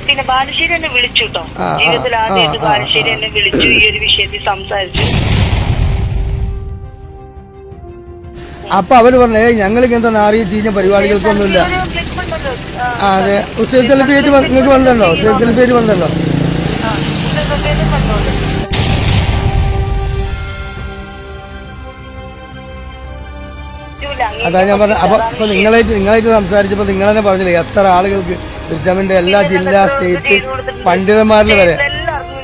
പിന്നെ ബാലുശ്ശേരി എന്നെ വിളിച്ചു കേട്ടോ. ജീവിതത്തിൽ ആദ്യമായിട്ട് ബാലുശ്ശേരി എന്നെ വിളിച്ചു, ഈ ഒരു വിഷയത്തിൽ സംസാരിച്ചു. അപ്പൊ അവര് പറഞ്ഞേ ഞങ്ങൾക്ക് എന്താ നാറിയ ചീഞ്ഞ പരിപാടികൾക്കൊന്നുമില്ല. അതെ, സെലിബ്രേറ്റ് നിങ്ങൾക്ക് വന്നല്ലോ, സെലിബ്രേറ്റ് വന്നല്ലോ. അതാ ഞാൻ പറഞ്ഞ. അപ്പൊ നിങ്ങളായിട്ട് സംസാരിച്ചപ്പോ നിങ്ങൾ തന്നെ പറഞ്ഞില്ലേ എത്ര ആളുകൾക്ക് വിസ്ഡമിന്റെ എല്ലാ ജില്ലാ സ്റ്റേറ്റ് പണ്ഡിതന്മാരിൽ വരെ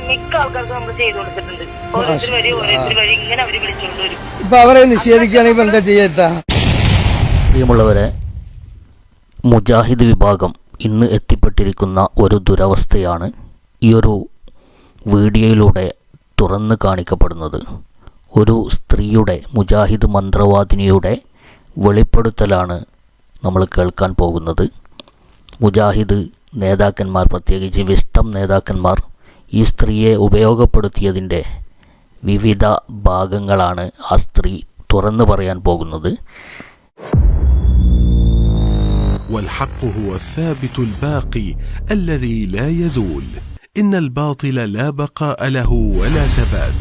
മിക്ക ആൾക്കാർക്ക് നമ്മൾ ചെയ്തു കൊടുത്തിട്ടുണ്ട്. ഇപ്പൊ അവരെ നിഷേധിക്കുകയാണെങ്കിൽ ഇപ്പൊ എന്താ ചെയ്യാ? പ്രിയമുള്ളവരെ, മുജാഹിദ് വിഭാഗം ഇന്ന് എത്തിപ്പെട്ടിരിക്കുന്ന ഒരു ദുരവസ്ഥയാണ് ഈ ഒരു വീഡിയോയിലൂടെ തുറന്നു കാണിക്കപ്പെടുന്നത്. ഒരു സ്ത്രീയുടെ, മുജാഹിദ് മന്ത്രവാദിനിയുടെ വെളിപ്പെടുത്തലാണ് നമ്മൾ കേൾക്കാൻ പോകുന്നത്. മുജാഹിദ് നേതാക്കന്മാർ, പ്രത്യേകിച്ച് വിസ്ഡം നേതാക്കന്മാർ ഈ സ്ത്രീയെ ഉപയോഗപ്പെടുത്തിയതിൻ്റെ വിവിധ ഭാഗങ്ങളാണ് ആ സ്ത്രീ തുറന്നു പറയാൻ പോകുന്നത്. والحق هو الثابت الباقي الذي لا يزول إن الباطل لا بقاء له ولا ثبات.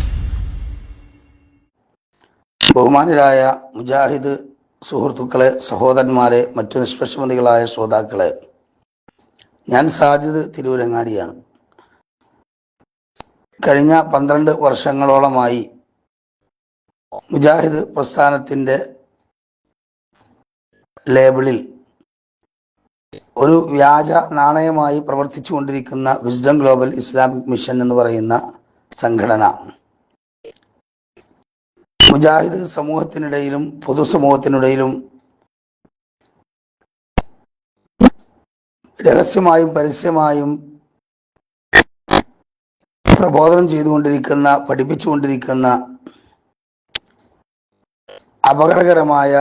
ബഹുമാനരായ മുജാഹിദ് സുഹൃത്തുക്കളെ, സഹോദരന്മാരെ, മറ്റു നിഷ്പക്ഷമതികളായ ശ്രോതാക്കളെ, ഞാൻ സാജിദ് തിരൂരങ്ങാടിയാണ്. കഴിഞ്ഞ 12 വർഷങ്ങളോളമായി മുജാഹിദ് പ്രസ്ഥാനത്തിൻ്റെ ലേബിളിൽ ഒരു വ്യാജ നാണയമായി പ്രവർത്തിച്ചു കൊണ്ടിരിക്കുന്ന വിസ്ഡം ഗ്ലോബൽ ഇസ്ലാമിക് മിഷൻ എന്ന് പറയുന്ന സംഘടന മുജാഹിദ് സമൂഹത്തിനിടയിലും പൊതുസമൂഹത്തിനിടയിലും രഹസ്യമായും പരസ്യമായും പ്രബോധനം ചെയ്തുകൊണ്ടിരിക്കുന്ന, പഠിപ്പിച്ചുകൊണ്ടിരിക്കുന്ന അപകടകരമായ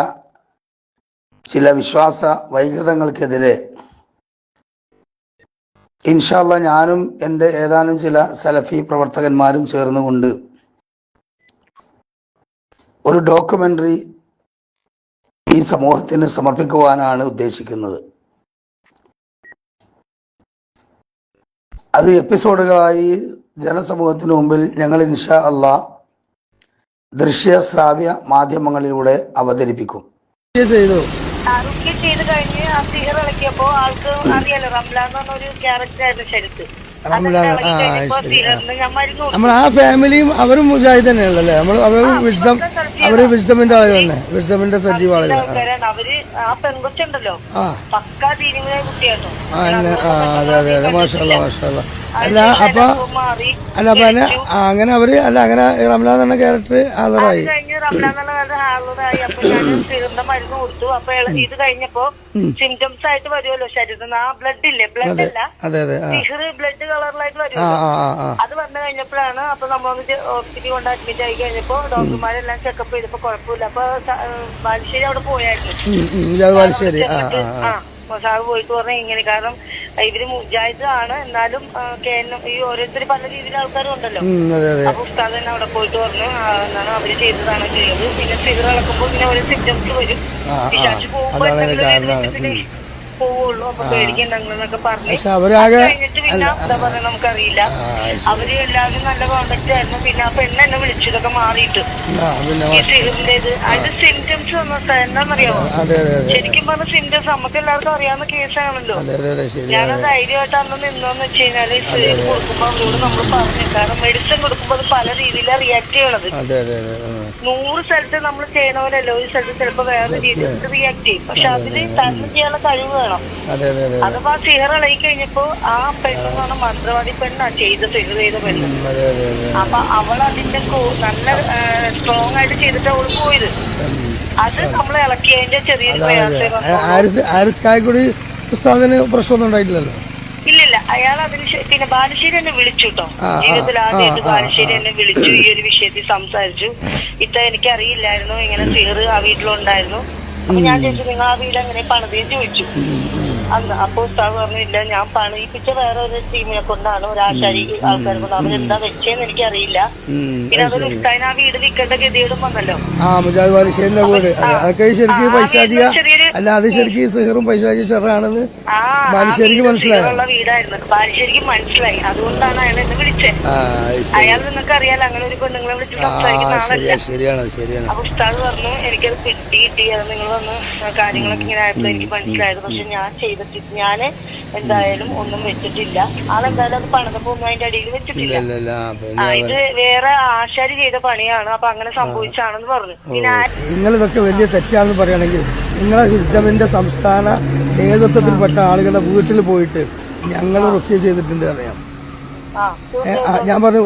ചില വിശ്വാസ വൈകൃതങ്ങൾക്കെതിരെ ഇൻഷാ അല്ലാഹ് ഞാനും എൻ്റെ ഏതാനും ചില സലഫി പ്രവർത്തകന്മാരും ചേർന്നുകൊണ്ട് ഒരു ഡോക്യുമെൻ്ററി ഈ സമൂഹത്തിന് സമർപ്പിക്കുവാനാണ് ഉദ്ദേശിക്കുന്നത്. അത് എപ്പിസോഡുകളായി ജനസമൂഹത്തിന് മുമ്പിൽ ഞങ്ങൾ ഇൻഷാ അല്ലാഹ് ദൃശ്യ ശ്രാവ്യ മാധ്യമങ്ങളിലൂടെ അവതരിപ്പിക്കും. ചെയ്ത് കഴിഞ്ഞ് ആ സിഹർ ഇളക്കിയപ്പോ ആൾക്ക് അറിയാലോ, റംലാൻ എന്ന് പറഞ്ഞൊരു ക്യാരക്ടറായിരുന്നു ശരിക്ക്. നമ്മൾ ആ ഫാമിലിയും അവരും മുജാഹിദ് തന്നെയാണല്ലേ. അവര് വിസ്ഡമിന്റെ ആളുകൾ തന്നെ, വിസ്ഡമിന്റെ സജീവ ആളുകൾ. അവര് ആ പെൺകൊച്ചുണ്ടല്ലോ, പക്കാ തീരുമാന കുട്ടിയാട്ടോ. അതെ അതെ അതെ, മാഷാഅല്ലാഹ് മാഷാഅല്ലാഹ്. അല്ല അപ്പൊ അങ്ങനെ അവര് അങ്ങനെ റംലാൻ എന്ന ക്യാരക്ടർ ഹാജറായി. റംലാൻ എന്നുള്ള ഹാജറായി. അപ്പൊ ഞാൻ സിഹറിന്റെ മരുന്ന് കൊടുത്തു. അപ്പൊ ഇത് കഴിഞ്ഞപ്പോ സിംറ്റംസ് ആയിട്ട് വരുമല്ലോ ശരീരത്തിൽ ആ ബ്ലഡ് ഇല്ലേ, ബ്ലഡ് അല്ല സിഹർ ബ്ലഡ് കളറിലായിട്ട് വരും. അത് വന്നു കഴിഞ്ഞപ്പോഴാണ് അപ്പൊ നമ്മളൊന്ന് ഹോസ്പിറ്റലിൽ കൊണ്ട് അഡ്മിറ്റ് ആയി കഴിഞ്ഞപ്പോ ഡോക്ടർമാരെല്ലാം ചെക്കപ്പ് ചെയ്തപ്പോ കുഴപ്പമില്ല. അപ്പൊ ബാലുശ്ശേരി അവിടെ പോയായിരുന്നു. സാറ് പോയിട്ട് പറഞ്ഞ ഇങ്ങനെ, കാരണം ഇവര് മുജാഹിദ് ആണ്, എന്നാലും ഈ ഓരോരുത്തർ പല രീതിയിൽ ആൾക്കാരും ഉണ്ടല്ലോ. അപ്പൊ ഉസ്താദ് തന്നെ അവിടെ പോയിട്ട് പറഞ്ഞു എന്താണ് അവര് ചെയ്തതാണ് ചെയ്തത്. പിന്നെ സിഗർ ഇളക്കുമ്പോ പിന്നെ ഓരോ സിംറ്റംസ് വരും. വിശാച്ച് പോകുമ്പോ പോവുള്ളൂ. അപ്പൊ പേടിക്കണ്ടെന്നൊക്കെ പറഞ്ഞു. കഴിഞ്ഞിട്ട് പിന്നെ എന്താ പറയാ നമുക്കറിയില്ല. അവര് എല്ലാവരും നല്ല കോണ്ടാക്ട് ആയിരുന്നു. പിന്നെ ആ പെണ്ണ് എന്നെ വിളിച്ചു ഇതൊക്കെ മാറിയിട്ട് ഈ സിഹറിന്റെ ഇത് അതിന്റെ സിംറ്റംസ് എന്താണെന്നറിയാമോ? ശരിക്കും പറഞ്ഞ സിംറ്റംസ് നമുക്ക് എല്ലാവർക്കും അറിയാവുന്ന കേസാണല്ലോ. ഞാൻ ധൈര്യമായിട്ട് അന്ന് നിന്നോന്ന് വെച്ച് കഴിഞ്ഞാല് സിഹർ കൊടുക്കുമ്പോ അവരോട് നമ്മൾ പറഞ്ഞു, കാരണം മെഡിസിൻ കൊടുക്കുമ്പോ അത് പല രീതിയിലാണ് റിയാക്ട് ചെയ്യണത്. 100 സ്ഥലത്ത് നമ്മൾ ചെയ്യണ പോലെയല്ലോ, ഒരു സ്ഥലത്ത് ചിലപ്പോ വേറെ രീതിയിൽ റിയാക്ട് ചെയ്യും. പക്ഷെ അതിന് തന്നെ ചെയ്യാനുള്ള കഴിവ് വേണം. അഥവാ സിഹർ ഇളകി കഴിഞ്ഞപ്പോ ആ പെണ്ണെന്ന് പറഞ്ഞ മന്ത്രവാദി പെണ്ണാ സിഹർ ചെയ്ത പെണ്ണ്. അപ്പൊ അവൾ അതിന്റെ നല്ല സ്ട്രോങ് ആയിട്ട് ചെയ്തിട്ട് അവള് പോയത്. അത് നമ്മൾ ഇളക്കിയതിന്റെ ചെറിയൊരു പ്രശ്നമൊന്നും ഇല്ലില്ല. അയാൾ അതിന് പിന്നെ ബാലുശ്ശേരി എന്നെ വിളിച്ചു കേട്ടോ. ജീവിതത്തിൽ ആദ്യമായിട്ട് ബാലുശ്ശേരി എന്നെ വിളിച്ചു, ഈ ഒരു വിഷയത്തിൽ സംസാരിച്ചു. എനിക്കറിയില്ലായിരുന്നു ഇങ്ങനെ സിഹർ ആ വീട്ടിലുണ്ടായിരുന്നു. അപ്പൊ ഞാൻ ചോദിച്ചു നിങ്ങൾ ആ വീട് എങ്ങനെ പണിതെന്ന് ചോദിച്ചു. അന്ന് അപ്പൊ ഉസ്താദ് പറഞ്ഞില്ല, ഞാൻ പണിയിപ്പിച്ച വേറെ ഒരു ടീമിനെ കൊണ്ടാണ്, ഒരാശാരി ആൾക്കാരെ കൊണ്ട്. അവരെന്താ വെച്ചേന്ന് എനിക്കറിയില്ല. പിന്നെ അതൊരു ഉസ്താദിന് ആ വീട് വിൽക്കേണ്ട ഗതിയോടും വന്നല്ലോ. മുജാഹിദ് ബാലുശ്ശേരിന്റെ വീട് അതൊക്കെ ശരിക്കും പൈശാചിക അല്ല, അത് ശരിക്കും സിഹറും പൈശാചിക ചെറാണെന്ന് ബാലുശ്ശേരിക്ക് മനസ്സിലായുള്ള വീടായിരുന്നു. ബാലുശ്ശേരിക്ക് മനസ്സിലായി. അതുകൊണ്ടാണ് അയാൾ എന്നെ വിളിച്ചത്. അയാൾ നിങ്ങൾക്ക് അറിയാലോ അങ്ങനെ ഒരു പെണ്ണുങ്ങളെ വിളിച്ച് സംസാരിക്കുന്ന ആളല്ല. ശരിയാണ്. അപ്പൊ ഉസ്താദ് പറഞ്ഞു എനിക്കത് കിട്ടി, അത് നിങ്ങൾ വന്ന് കാര്യങ്ങളൊക്കെ ഇങ്ങനെ ആയപ്പോൾ എനിക്ക് മനസ്സിലായത്. പക്ഷെ ഞാൻ ചെയ്തിട്ടില്ല, ഞാൻ എന്തായാലും ഒന്നും വെച്ചിട്ടില്ല. ആളെന്തായാലും അത് പണിതപ്പോ ഒന്നും അതിന്റെ അടിയിൽ വെച്ചിട്ടില്ല. ഇത് വേറെ ആശാരി ചെയ്ത പണിയാണ്, അപ്പൊ അങ്ങനെ സംഭവിച്ചാണെന്ന് പറഞ്ഞു. പിന്നെ നിങ്ങളിതൊക്കെ വലിയ തെറ്റാണെന്ന് പറയുകയാണെങ്കിൽ നിങ്ങളെ ഹിസ്ഡമിന്റെ സംസ്ഥാന നേതൃത്വത്തിൽപ്പെട്ട ആളുകളുടെ വീട്ടിൽ പോയിട്ട് ഞങ്ങൾ റുഖ്യ ചെയ്തിട്ടുണ്ട് അറിയാം. ഞാൻ പറഞ്ഞു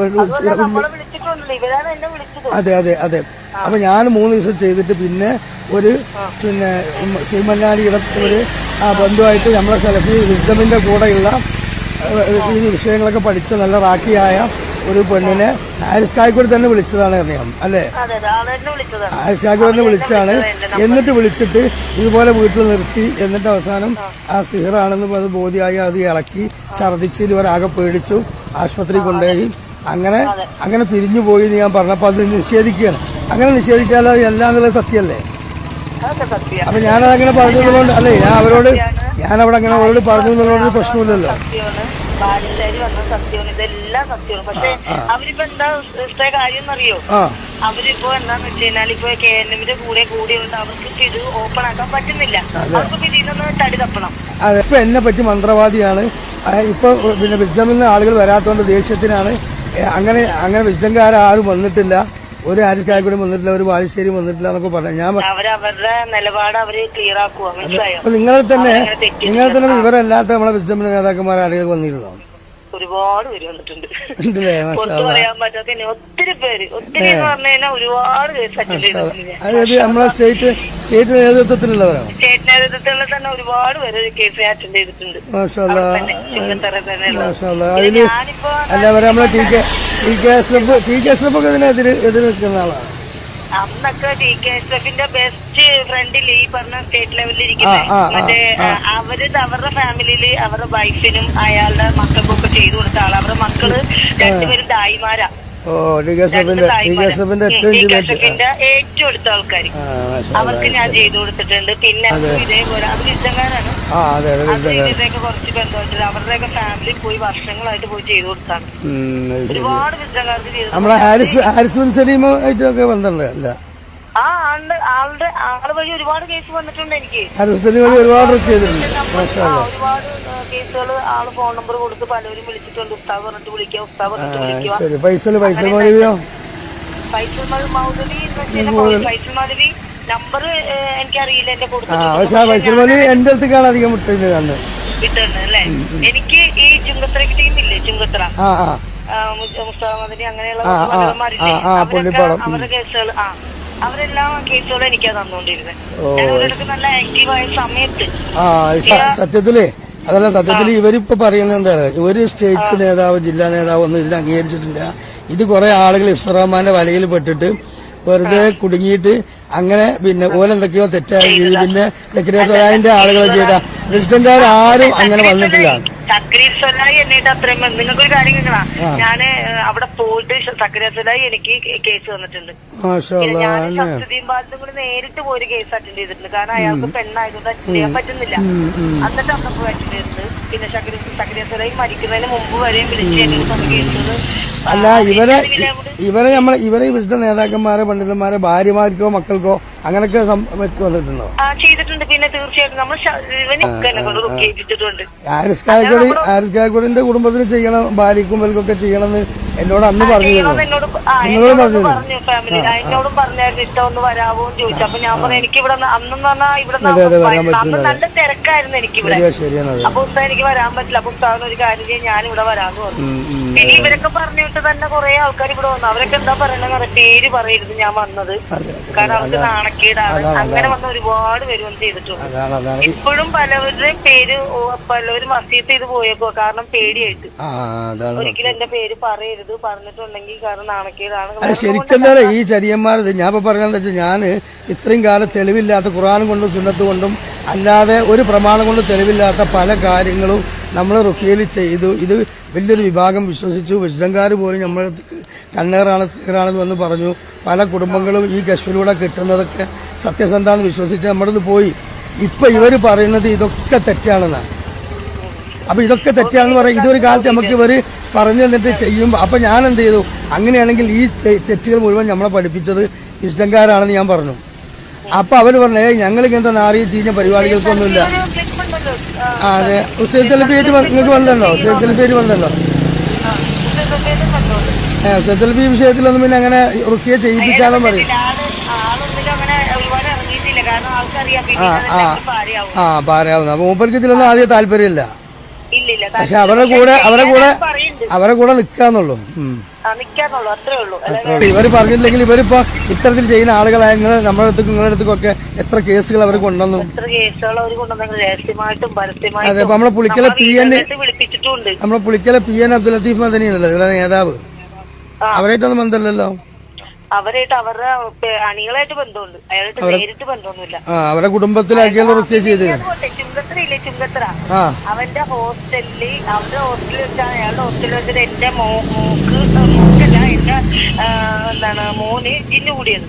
അതെ. അപ്പൊ ഞാൻ 3 ദിവസം ചെയ്തിട്ട് പിന്നെ ശ്രീമന്നാടിയുടെ ഒരു ബന്ധുവായിട്ട് നമ്മളെ സലഫി വിസ്ഡമിന്റെ കൂടെയുള്ള ഈ വിഷയങ്ങളൊക്കെ പഠിച്ച നല്ല റാക്കിയായ ഒരു പെണ്ണിനെ ഹാരിസ് കായ്ക്കോട് തന്നെ വിളിച്ചതാണ് അറിയാം അല്ലേ? ഹാരിസ് കായ്ക്കോടിനെ വിളിച്ചാണ്. എന്നിട്ട് വിളിച്ചിട്ട് ഇതുപോലെ വീട്ടിൽ നിർത്തി. എന്നിട്ട് അവസാനം ആ സിഹറാണെന്ന് അത് ബോധ്യമായി. അത് ഇളക്കി ഛർദിച്ച് ഇവരാകെ പേടിച്ചു, ആശുപത്രി കൊണ്ടുപോയി. അങ്ങനെ പിരിഞ്ഞു പോയി എന്ന് ഞാൻ പറഞ്ഞപ്പോൾ അത് നിഷേധിക്കുകയാണ്. അങ്ങനെ നിഷേധിച്ചാൽ എല്ലാം എന്നുള്ളത് സത്യമല്ലേ? അപ്പൊ ഞാനതങ്ങനെ പറഞ്ഞതുകൊണ്ട് അല്ലേ, ഞാനവിടെ അങ്ങനെ അവരോട് പറഞ്ഞതുകൊണ്ടൊരു പ്രശ്നമില്ലല്ലോ. ബാലുശ്ശേരി വന്ന സത്യമാണ്, ഇതെല്ലാം സത്യമാണ്. പക്ഷെ അവരിപ്പോ എന്താ കാര്യം എന്നറിയോ? അവരിപ്പോ എന്താന്ന് വെച്ച് കഴിഞ്ഞാൽ ഇപ്പൊ KNMന്റെ കൂടിയുണ്ട്, അവർക്ക് ഇത് ഓപ്പൺ ആക്കാൻ പറ്റുന്നില്ല. അവർക്ക് ഇതിനൊന്ന് തടി തപ്പണം. അതെ, ഇപ്പൊ എന്നെ പറ്റി മന്ത്രവാദിയാണ്. ഇപ്പൊ പിന്നെ വിസ്ഡമിൽ നിന്ന് ആളുകൾ വരാത്തോണ്ട് ദേഷ്യത്തിനാണ്. അങ്ങനെ വിസ്ഡംകാരും വന്നിട്ടില്ല, ഒരു ഹാരിസ് കായ്ക്കോടും വന്നിട്ടില്ല, ഒരു ബാലുശ്ശേരി വന്നിട്ടില്ല എന്നൊക്കെ പറഞ്ഞു. ഞാൻ അവരുടെ നിലപാട് അവര് ക്ലിയർ ആക്കുക. മനസ്സിലായോ? നിങ്ങൾ തന്നെ ഇവരല്ലാത്ത നമ്മളെ വിസ്ഡമിന്റെ നേതാക്കന്മാർ ആളുകൾ വന്നിരുന്നോ? ഒരുപാട് പേര് വന്നിട്ടുണ്ട്. പുറത്തു പറയാൻ പറ്റാത്ത ഒത്തിരി പേര്, ഒത്തിരി എന്ന് പറഞ്ഞു കഴിഞ്ഞാൽ ഒരുപാട് കേസ് അറ്റൻഡ് ചെയ്തിട്ടുണ്ട്. അതായത് നമ്മളെ സ്റ്റേറ്റ് നേതൃത്വത്തിലുള്ളവരാണ്. സ്റ്റേറ്റ് നേതൃത്വത്തിൽ തന്നെ ഒരുപാട് പേര് കേസ് അറ്റൻഡ് ചെയ്തിട്ടുണ്ട്. അല്ല നമ്മളെ ടി കെ എസ് ഒക്കെ ഇതിനെതിരെ നിൽക്കുന്ന ആളാണ്. അന്നൊക്കെ TKSFന്റെ ബെസ്റ്റ് ഫ്രണ്ടിൽ ഈ പറഞ്ഞ സ്റ്റേറ്റ് ലെവലിൽ ഇരിക്കുന്നത് മറ്റേ അവരുടെ ഫാമിലിയില് അവരുടെ വൈഫിനും അയാളുടെ മക്കൾക്കൊക്കെ ചെയ്തു കൊടുത്ത ആള്. അവരുടെ മക്കള് രണ്ടുപേരും ദായിമാരാ. ഏറ്റവും അടുത്ത ആൾക്കാർ അവർക്ക് ഞാൻ ചെയ്തു കൊടുത്തിട്ടുണ്ട്. പിന്നെ ഇതേപോലെ അവർ യുദ്ധക്കാരാണ്. ഇതൊക്കെ കുറച്ച് ബന്ധമായിട്ട് അവരുടെയൊക്കെ ഫാമിലി പോയി വർഷങ്ങളായിട്ട് പോയി ചെയ്തു കൊടുത്താണ്. ഒരുപാട് യുദ്ധക്കാർക്ക് ചെയ്തു. ആള് വഴി ഒരുപാട് കേസ് വന്നിട്ടുണ്ട് എനിക്ക്. ഒരുപാട് കേസുകൾ ആള് ഫോൺ നമ്പർ കൊടുത്ത് പലരും വിളിച്ചിട്ടുണ്ട്. ഉസ്താദ് പറഞ്ഞിട്ട് വിളിക്കാം, ഉസ്താദ് പറഞ്ഞിട്ട് വിളിക്കാം. ഫൈസൽ മൗലവി നമ്പർ എനിക്കറിയില്ല, എന്റെ കൊടുത്തിട്ടുണ്ട്. എന്റെ അടുത്തേക്കാണ് അധികം കിട്ടുന്നത് അല്ലേ? എനിക്ക് ഈ ചുങ്കത്രയ്ക്ക് ടീമില്ലേ, ചുങ്കത്ര മുസ്താമദനി അങ്ങനെയുള്ള അവരുടെ കേസുകൾ അവരെല്ലാം കേസുകളും എനിക്കാ തന്നോണ്ടിരുന്നത്. ഞാൻ നല്ല ആക്റ്റീവായ സമയത്ത് സത്യത്തില് ഇവരിപ്പോ പറയുന്നത് എന്താ, ഒരു സ്റ്റേറ്റ് നേതാവ് ജില്ലാ നേതാവ് ഒന്നും ഇതിന് അംഗീകരിച്ചിട്ടില്ല. ഇത് കുറെ ആളുകൾ ഇഫ്സർ റഹ്മാന്റെ വലയിൽ പെട്ടിട്ട് വെറുതെ കുടുങ്ങിയിട്ട് അങ്ങനെ പിന്നെ ഓലെന്തൊക്കെയോ തെറ്റായ രീതി പിന്നെ സക്കറിയ സലാഹിന്റെ ആളുകൾ ചെയ്ത പ്രസിഡന്റുകാരും അങ്ങനെ വന്നിട്ടില്ല. സക്കറിയ സലാഹി എന്നിട്ട് അത്രയും നിങ്ങൾക്കൊരു കാര്യം കേൾക്കണം. ഞാന് അവിടെ പോയിട്ട് സക്കറിയ സലാഹി എനിക്ക് കേസ് തന്നിട്ടുണ്ട്. ഞാൻ ശംസുദ്ദീൻ ബാലത്തും കൂടി നേരിട്ട് പോയി കേസ് അറ്റൻഡ് ചെയ്തിട്ടുണ്ട്. കാരണം അയാൾക്ക് പെണ്ണായതുകൊണ്ട് അറ്റൻഡ് ചെയ്യാൻ പറ്റുന്നില്ല. എന്നിട്ട് അന്നപ്പോ അറ്റൻഡ് ചെയ്തിട്ടുണ്ട്. പിന്നെ സക്കറിയ സലാഹി മരിക്കുന്നതിന് മുമ്പ് വരെയും വിളിച്ചു കേസുകൾ. അല്ല ഇവരെ വിശുദ്ധ നേതാക്കന്മാരെ പണ്ഡിതന്മാരെ ഭാര്യമാർക്കോ മക്കൾക്കോ അങ്ങനെയൊക്കെ വന്നിട്ടുണ്ടോ? ചെയ്തിട്ടുണ്ട്. പിന്നെ തീർച്ചയായിട്ടും നമ്മൾ ഹാരിസ് കായ്ക്കോടിന്റെ കുടുംബത്തിന് ചെയ്യണം, ഭാര്യക്കും വൽക്കൊക്കെ ചെയ്യണമെന്ന് എന്നോട് അന്ന് പറഞ്ഞിരുന്നു. പറഞ്ഞു ഫാമിലി എന്നോടും പറഞ്ഞായിരുന്നു ഇഷ്ടം ഒന്ന് വരാവോ എന്ന് ചോദിച്ചു. അപ്പൊ ഞാൻ പറഞ്ഞു എനിക്ക് ഇവിടെ അന്നെന്ന് പറഞ്ഞാൽ ഇവിടെ അന്ന് നല്ല തിരക്കായിരുന്നു എനിക്കിവിടെ. അപ്പൊ ഉസ്താദ് എനിക്ക് വരാൻ പറ്റില്ല. അപ്പൊ ഉസ്താദിന് ഒരു കാര്യം ചെയ്യാൻ ഞാൻ ഇവിടെ വരാന്ന് പറഞ്ഞു. ഇനി ഇവരൊക്കെ പറഞ്ഞിട്ട് തന്നെ കുറെ ആൾക്കാർ ഇവിടെ വന്നു. അവരൊക്കെ എന്താ പറയണെന്ന് പേര് പറയരുത് ഞാൻ വന്നത്, കാരണം അവർക്ക് നാണക്കേടാണ്. അങ്ങനെ വന്ന ഒരുപാട് പേര് വന്ന് ചെയ്തിട്ടുണ്ട്. ഇപ്പോഴും പലവരുടെയും പേര് പലവരും വസീത്ത് ചെയ്ത് പോയേക്കോ, കാരണം പേടിയായിട്ട്. ഒരിക്കലും എന്റെ പേര് പറയരുത്, ഇത് പറഞ്ഞിട്ടുണ്ടെങ്കിൽ കാരണം നാണക്കേടാണ്. അത് ശരിക്കും എന്താ ഈ ചരിയന്മാരത് ഞാൻ ഇപ്പൊ പറഞ്ഞതെന്ന് വെച്ചാൽ ഞാൻ ഇത്രയും കാലം തെളിവില്ലാത്ത ഖുർആൻ കൊണ്ടും സുന്നത്ത് കൊണ്ടും അല്ലാതെ ഒരു പ്രമാണം കൊണ്ട് തെളിവില്ലാത്ത പല കാര്യങ്ങളും നമ്മൾ റുക്കിയയിൽ ചെയ്തു. ഇത് വലിയൊരു വിഭാഗം വിശ്വസിച്ചു. വിശുദ്ധങ്കാർ പോലും നമ്മൾ കണ്ണേറാണ് സിഹറാണെന്ന് വന്ന് പറഞ്ഞു. പല കുടുംബങ്ങളും ഈ കശ്ഫിലൂടെ കിട്ടുന്നതൊക്കെ സത്യസന്ധാന്ന് വിശ്വസിച്ച് നമ്മുടെ പോയി. ഇപ്പൊ ഇവർ പറയുന്നത് ഇതൊക്കെ തെറ്റാണെന്നാണ്. അപ്പൊ ഇതൊക്കെ തെറ്റാണെന്ന് പറയാം. ഇതൊരു കാലത്ത് നമുക്ക് ഇവർ പറഞ്ഞു തന്നിട്ട് ചെയ്യുമ്പോൾ അപ്പൊ ഞാൻ എന്ത് ചെയ്തു, അങ്ങനെയാണെങ്കിൽ ഈ തെറ്റുകൾ മുഴുവൻ നമ്മളെ പഠിപ്പിച്ചത് വിശുദ്ധങ്കാരാണെന്ന് ഞാൻ പറഞ്ഞു. അപ്പൊ അവർ പറഞ്ഞേ ഞങ്ങൾ ഇങ്ങനത്തെ നാറിയ ചീഞ്ഞ പരിപാടികൾക്കൊന്നുമില്ല. അതെ, ഹുസൈൻ സെൽഫിയായിട്ട് നിങ്ങൾക്ക് വന്നല്ലോ, ഹുസൈൻ സെൽഫിയായിട്ട് വന്നല്ലോ. ഹുസൈൻ സെൽഫി വിഷയത്തിലൊന്നും പിന്നെ അങ്ങനെ റുക്കിയ ചെയ്യിപ്പിക്കാതെ പറയും. പാരയാവുന്ന അപ്പൊ മൂപ്പർക്ക് ഇതിലൊന്നും ആദ്യം താല്പര്യമില്ല. പക്ഷെ അവരുടെ കൂടെ നിക്കാന്നുള്ളൂ. ഇവര് പറഞ്ഞില്ലെങ്കിൽ ഇവരിപ്പോ ഇത്തരത്തിൽ ചെയ്യുന്ന ആളുകളായ നമ്മുടെ അടുത്ത് നിങ്ങളുടെ അടുത്തൊക്കെ എത്ര കേസുകൾ അവർ കൊണ്ടുവന്നു. അതെ, അപ്പൊ നമ്മളെ പുളിക്കലെ പി എൻ അബ്ദുൽ ലത്തീഫ് മദനിയാണല്ലോ ഇവിടെ നേതാവ്. അവരായിട്ടൊന്നും ബന്ധമില്ലല്ലോ. അവരായിട്ട് അവരുടെ അണികളായിട്ട് ബന്ധമുണ്ട്, അയാളായിട്ട് നേരിട്ട് ബന്ധമൊന്നുമില്ല. അവരുടെ കുടുംബത്തിലാക്കിയാൽ ചുങ്കത്ര അവന്റെ ഹോസ്റ്റലില് വെച്ചാണ്, അയാളുടെ ഹോസ്റ്റലിൽ വെച്ചിട്ട് എന്റെ മോക്കല്ല എന്റെ മോന് ജിന്നു കൂടിയത്.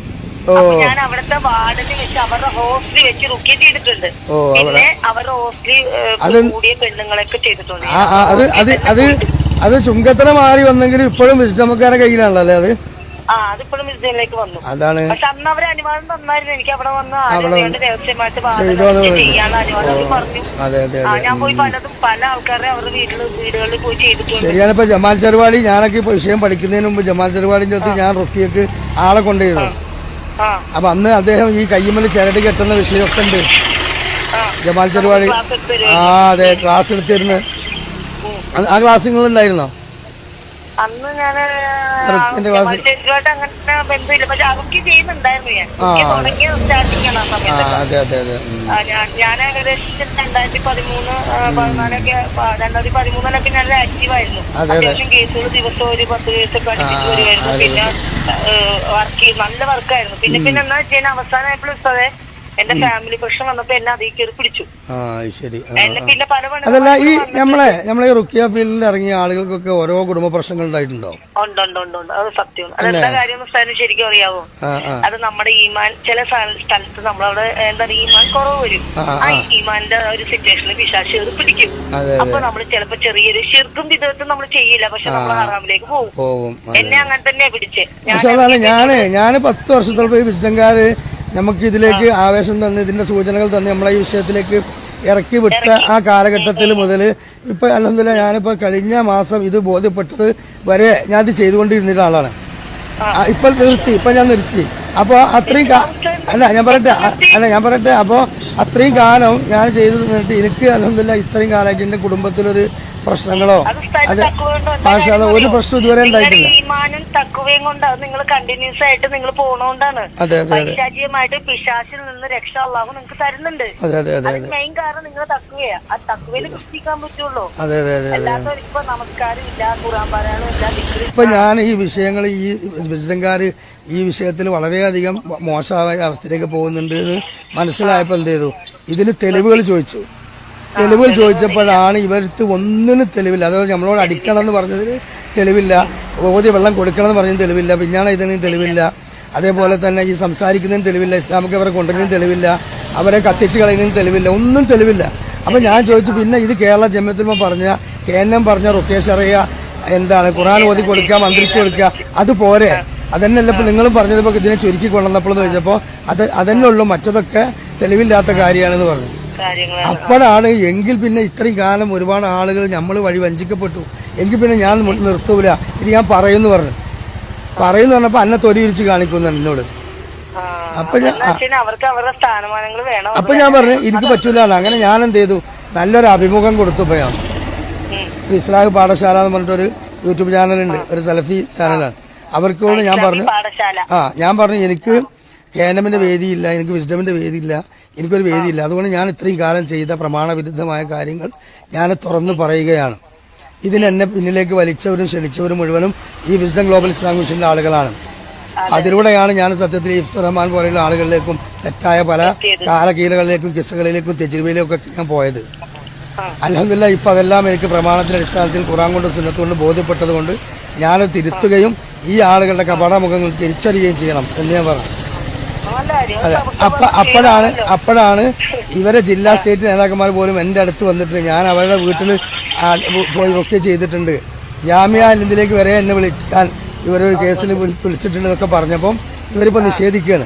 അപ്പൊ ഞാൻ അവിടുത്തെ വാർഡിന് വെച്ച് അവരുടെ ഹോസ്റ്റലിൽ വെച്ച് റുക്കിയ ചെയ്തിട്ടുണ്ട്. പിന്നെ അവരുടെ ഹോസ്റ്റലിൽ കൂടിയ പെണ്ണുങ്ങളൊക്കെ ചെയ്തിട്ടുണ്ട്. അത് ചുങ്കത്തല മാറി വന്നെങ്കിലും ഇപ്പോഴും വിശുദ്ധമക്കാരുടെ കയ്യിലാണല്ലോ അല്ലേ അത്. അതിപ്പോഴും വിജയനിലേക്ക് വന്നു. അതാണ്. പക്ഷെ അന്ന് അവര് അനുവാദം തന്നായിരുന്നു. എനിക്ക് അവിടെ വന്ന് രഹസ്യമായിട്ട് ചെയ്യാനുള്ള അനുവാദം പറഞ്ഞു. ഞാൻ പോയി പല ആൾക്കാരെ അവരുടെ വീടുകളിൽ പോയി ചെയ്തിട്ടുണ്ട്. ശരിയാണ്. ഇപ്പൊ ജമാൽ ചെറുവാടി, ഞാനൊക്കെ ഇപ്പൊ വിഷയം പഠിക്കുന്നതിന് മുമ്പ് ജമാൽ ചെറുവാടിന്റെ അടുത്ത് ഞാൻ റുക്കിയക്ക് ആളെ കൊണ്ടുവരുന്നു. അപ്പൊ അന്ന് അദ്ദേഹം ഈ കയ്യുമ്മൽ ചരട് കെട്ടുന്ന വിഷയമൊക്കെ ഉണ്ട്. ജമാൽ ചെറുവാടി അതെ ക്ലാസ് എടുത്തിരുന്നു. ആ ക്ലാസ് നിങ്ങളുണ്ടായിരുന്നോ? അന്ന് ഞാൻ അങ്ങനെ ബന്ധമില്ല, പക്ഷെ അവർക്ക് ചെയ്യുന്നുണ്ടായിരുന്നു. ഞാൻ തുടങ്ങിയ സ്റ്റാർട്ടിംഗ് ആണ് ആ സമയത്ത്. ഞാൻ ഏകദേശം 2013-2014 ഞാൻ ആക്റ്റീവായിരുന്നു. അത്യാവശ്യം കേസുകൾ ദിവസം ഒരു 10 കേസൊക്കെ അടിച്ചിട്ട് വരുമായിരുന്നു. പിന്നെ നല്ല വർക്കായിരുന്നു. പിന്നെ എന്താ വെച്ചാൽ അവസാനമായപ്പോഴും എന്റെ ഫാമിലി പ്രശ്നം വന്നപ്പോ എന്നെ അതേ കയറി പിടിച്ചു. എന്നെ പിന്നെ പല അതല്ല ഈ നമ്മളെ റുക്കിയ ഫീൽഡിൽ ഇറങ്ങിയ ആളുകൾക്കൊക്കെ ഓരോ കുടുംബ പ്രശ്നങ്ങൾ ഉണ്ടായിട്ടുണ്ടോ? ഉണ്ട്. അത് സത്യമാണ്. അതെന്താ കാര്യം ശരിക്കും അറിയാവോ? അത് നമ്മുടെ ഈമാൻ ചില സ്ഥലത്ത് നമ്മളവിടെ ഈമാൻ കുറവ് വരും. ആ ഈമാന്റെ ഒരു സിറ്റുവേഷനിൽ പിശാച് അത് പിടിക്കും. അപ്പൊ നമ്മൾ ചിലപ്പോ ചെറിയൊരു ശിർക്കും വിധത്തിൽ നമ്മൾ ചെയ്യില്ല, പക്ഷെ നമ്മൾ ഹറാമിലേക്ക് പോകും. എന്നെ അങ്ങനെ തന്നെയാ പിടിച്ചേ. ഞാൻ 10 വർഷത്തോളം പോയി വിശുദ്ധങ്കാര് നമുക്ക് ഇതിലേക്ക് ആവേശം തന്ന് ഇതിന്റെ സൂചനകൾ തന്ന് നമ്മളെ ഈ വിഷയത്തിലേക്ക് ഇറക്കി വിട്ട ആ കാലഘട്ടത്തിൽ മുതൽ ഇപ്പൊ അൽഹംദുലില്ലാഹ് ഞാനിപ്പോ കഴിഞ്ഞ മാസം ഇത് ബോധ്യപ്പെട്ടത് വരെ ഞാൻ ഇത് ചെയ്തുകൊണ്ടിരുന്ന ആളാണ്. ഇപ്പൊ ഞാൻ നിർത്തി. അപ്പൊ അത്രയും ഞാൻ പറയട്ടെ അപ്പൊ അത്രയും കാലം ഞാൻ ചെയ്തു നിന്നിട്ട് എനിക്ക് അൽഹംദുലില്ലാഹ് ഇത്രയും കാലമായിട്ട് എന്റെ കുടുംബത്തിലൊരു പ്രശ്നങ്ങളോ ഒരു പ്രശ്നം ഇതുവരെ ഉണ്ടായിട്ടില്ല. ഈമാനും തഖ്വയും കൊണ്ട് അത് നിങ്ങൾ കണ്ടിന്യൂസ് ആയിട്ട് നിങ്ങൾ പോണോണ്ടാണ്. പൈശാചികമായിട്ട് പിശാചിൽ നിന്ന് രക്ഷ അല്ലാഹു നിങ്ങൾക്ക് തരുന്നുണ്ട്. അത് മെയിൻ കാരണം നിങ്ങൾ തഖ്വയാ. ആ തഖ്വയിൽ വിശ്വസിക്കാൻ പറ്റുള്ളൂ. അല്ലാതെ ഇപ്പൊ നമസ്കാരം ഇല്ല, ഖുർആൻ പാരായണം ഇല്ല. ഇപ്പൊ ഞാൻ ഈ വിഷയങ്ങൾ ഈ വിശുദ്ധങ്കാര് ഈ വിഷയത്തിൽ വളരെയധികം മോശമായ അവസ്ഥയിലേക്ക് പോകുന്നുണ്ട് എന്ന് മനസ്സിലായപ്പോ എന്ത് ചെയ്തു, ഇതിന് തെളിവുകൾ ചോദിച്ചപ്പോഴാണ് ഇവർക്ക് ഒന്നിനും തെളിവില്ല. അതുപോലെ നമ്മളോട് അടിക്കണം എന്ന് പറഞ്ഞതിന് തെളിവില്ല, ഓതി വെള്ളം കൊടുക്കണം എന്ന് പറഞ്ഞതിന് തെളിവില്ല, പിന്നാണ് ഇതിന് തെളിവില്ല, അതേപോലെ തന്നെ ഈ സംസാരിക്കുന്നതിന് തെളിവില്ല, ഇസ്ലാമിക്ക് അവരെ കൊണ്ടുവരുന്നതിന് തെളിവില്ല, അവരെ കത്തിച്ച് കളയുന്നതിന് തെളിവില്ല, ഒന്നും തെളിവില്ല. അപ്പം ഞാൻ ചോദിച്ചു, പിന്നെ ഇത് കേരള ജമിയത്തുൽ പറഞ്ഞ കേന്ദ്രം പറഞ്ഞ റുഖിയ ശറിയ എന്താണ് ഖുർആൻ ഓതി കൊടുക്കുക, മന്ത്രിച്ചു കൊടുക്കുക, അത് പോരെ? അതന്നെയല്ല ഇപ്പം നിങ്ങളും പറഞ്ഞതിപ്പോൾ ഇതിനെ ചുരുക്കി കൊണ്ടുവന്നപ്പോൾ ചോദിച്ചപ്പോൾ അതന്നെ ഉള്ളൂ, മറ്റതൊക്കെ തെളിവില്ലാത്ത കാര്യമാണെന്ന് പറഞ്ഞു. അപ്പോഴാണ് എങ്കിൽ പിന്നെ ഇത്രയും കാലം ഒരുപാട് ആളുകൾ നമ്മൾ വഴി വഞ്ചിക്കപ്പെട്ടു, എങ്കിൽ പിന്നെ ഞാൻ നിർത്തൂല, ഇത് ഞാൻ പറയുമെന്ന് പറഞ്ഞപ്പോൾ അന്നെ തൊലി വിരിച്ച് കാണിക്കുന്നു എന്നോട്. അപ്പൊ ഞാൻ പറഞ്ഞു എനിക്ക് പറ്റൂല. അങ്ങനെ ഞാൻ എന്ത് ചെയ്തു, നല്ലൊരു അഭിമുഖം കൊടുത്തപ്പോൾ ഞാൻ ഇസ്ലാഹ് പാഠശാല എന്ന് പറഞ്ഞിട്ടൊരു യൂട്യൂബ് ചാനലുണ്ട്, ഒരു സലഫി ചാനലാണ്. അവർക്കോട് ഞാൻ പറഞ്ഞു എനിക്ക് കേനമിന്റെ വേദിയില്ല, എനിക്ക് വിസ്ഡമിന്റെ വേദിയില്ല, എനിക്കൊരു വേദിയില്ല. അതുകൊണ്ട് ഞാൻ ഇത്രയും കാലം ചെയ്ത പ്രമാണവിരുദ്ധമായ കാര്യങ്ങൾ ഞാൻ തുറന്നു പറയുകയാണ്. ഇതിനെന്നെ പിന്നിലേക്ക് വലിച്ചവരും ക്ഷണിച്ചവരും മുഴുവനും ഈ വിസ്ഡം ഗ്ലോബൽ ഇസ്ലാമിക് മിഷന്റെ ആളുകളാണ്. അതിലൂടെയാണ് ഞാൻ സത്യത്തിൽ ഇഫ്സർ റഹ്മാൻ പോലെയുള്ള ആളുകളിലേക്കും തെറ്റായ പല കാലകീലകളിലേക്കും കിസ്സകളിലേക്കും തെജിരിബയിലേക്കും ഒക്കെ ഞാൻ പോയത്. അൽഹംദുലില്ലാഹ് ഇപ്പം അതെല്ലാം എനിക്ക് പ്രമാണത്തിന്റെ അടിസ്ഥാനത്തിൽ ഖുർആൻ കൊണ്ട് സുന്നത്ത് കൊണ്ട് ബോധ്യപ്പെട്ടത് കൊണ്ട് ഞാനത് തിരുത്തുകയും ഈ ആളുകളുടെ കപടമുഖങ്ങൾ തിരിച്ചറിയുകയും ചെയ്യണം എന്ന് ഞാൻ പറഞ്ഞു. അതെ, അപ്പോഴാണ് ഇവരെ ജില്ലാ സ്റ്റേറ്റ് നേതാക്കന്മാർ പോലും എൻ്റെ അടുത്ത് വന്നിട്ട് ഞാൻ അവരുടെ വീട്ടിൽ പോയി ഒക്കെ ചെയ്തിട്ടുണ്ട്, ജാമ്യ ഇതിലേക്ക് വരെ എന്നെ വിളിക്കാൻ ഇവരൊരു കേസിൽ വിളിച്ചിട്ടുണ്ട് എന്നൊക്കെ പറഞ്ഞപ്പം ഇവരിപ്പോൾ നിഷേധിക്കുകയാണ്.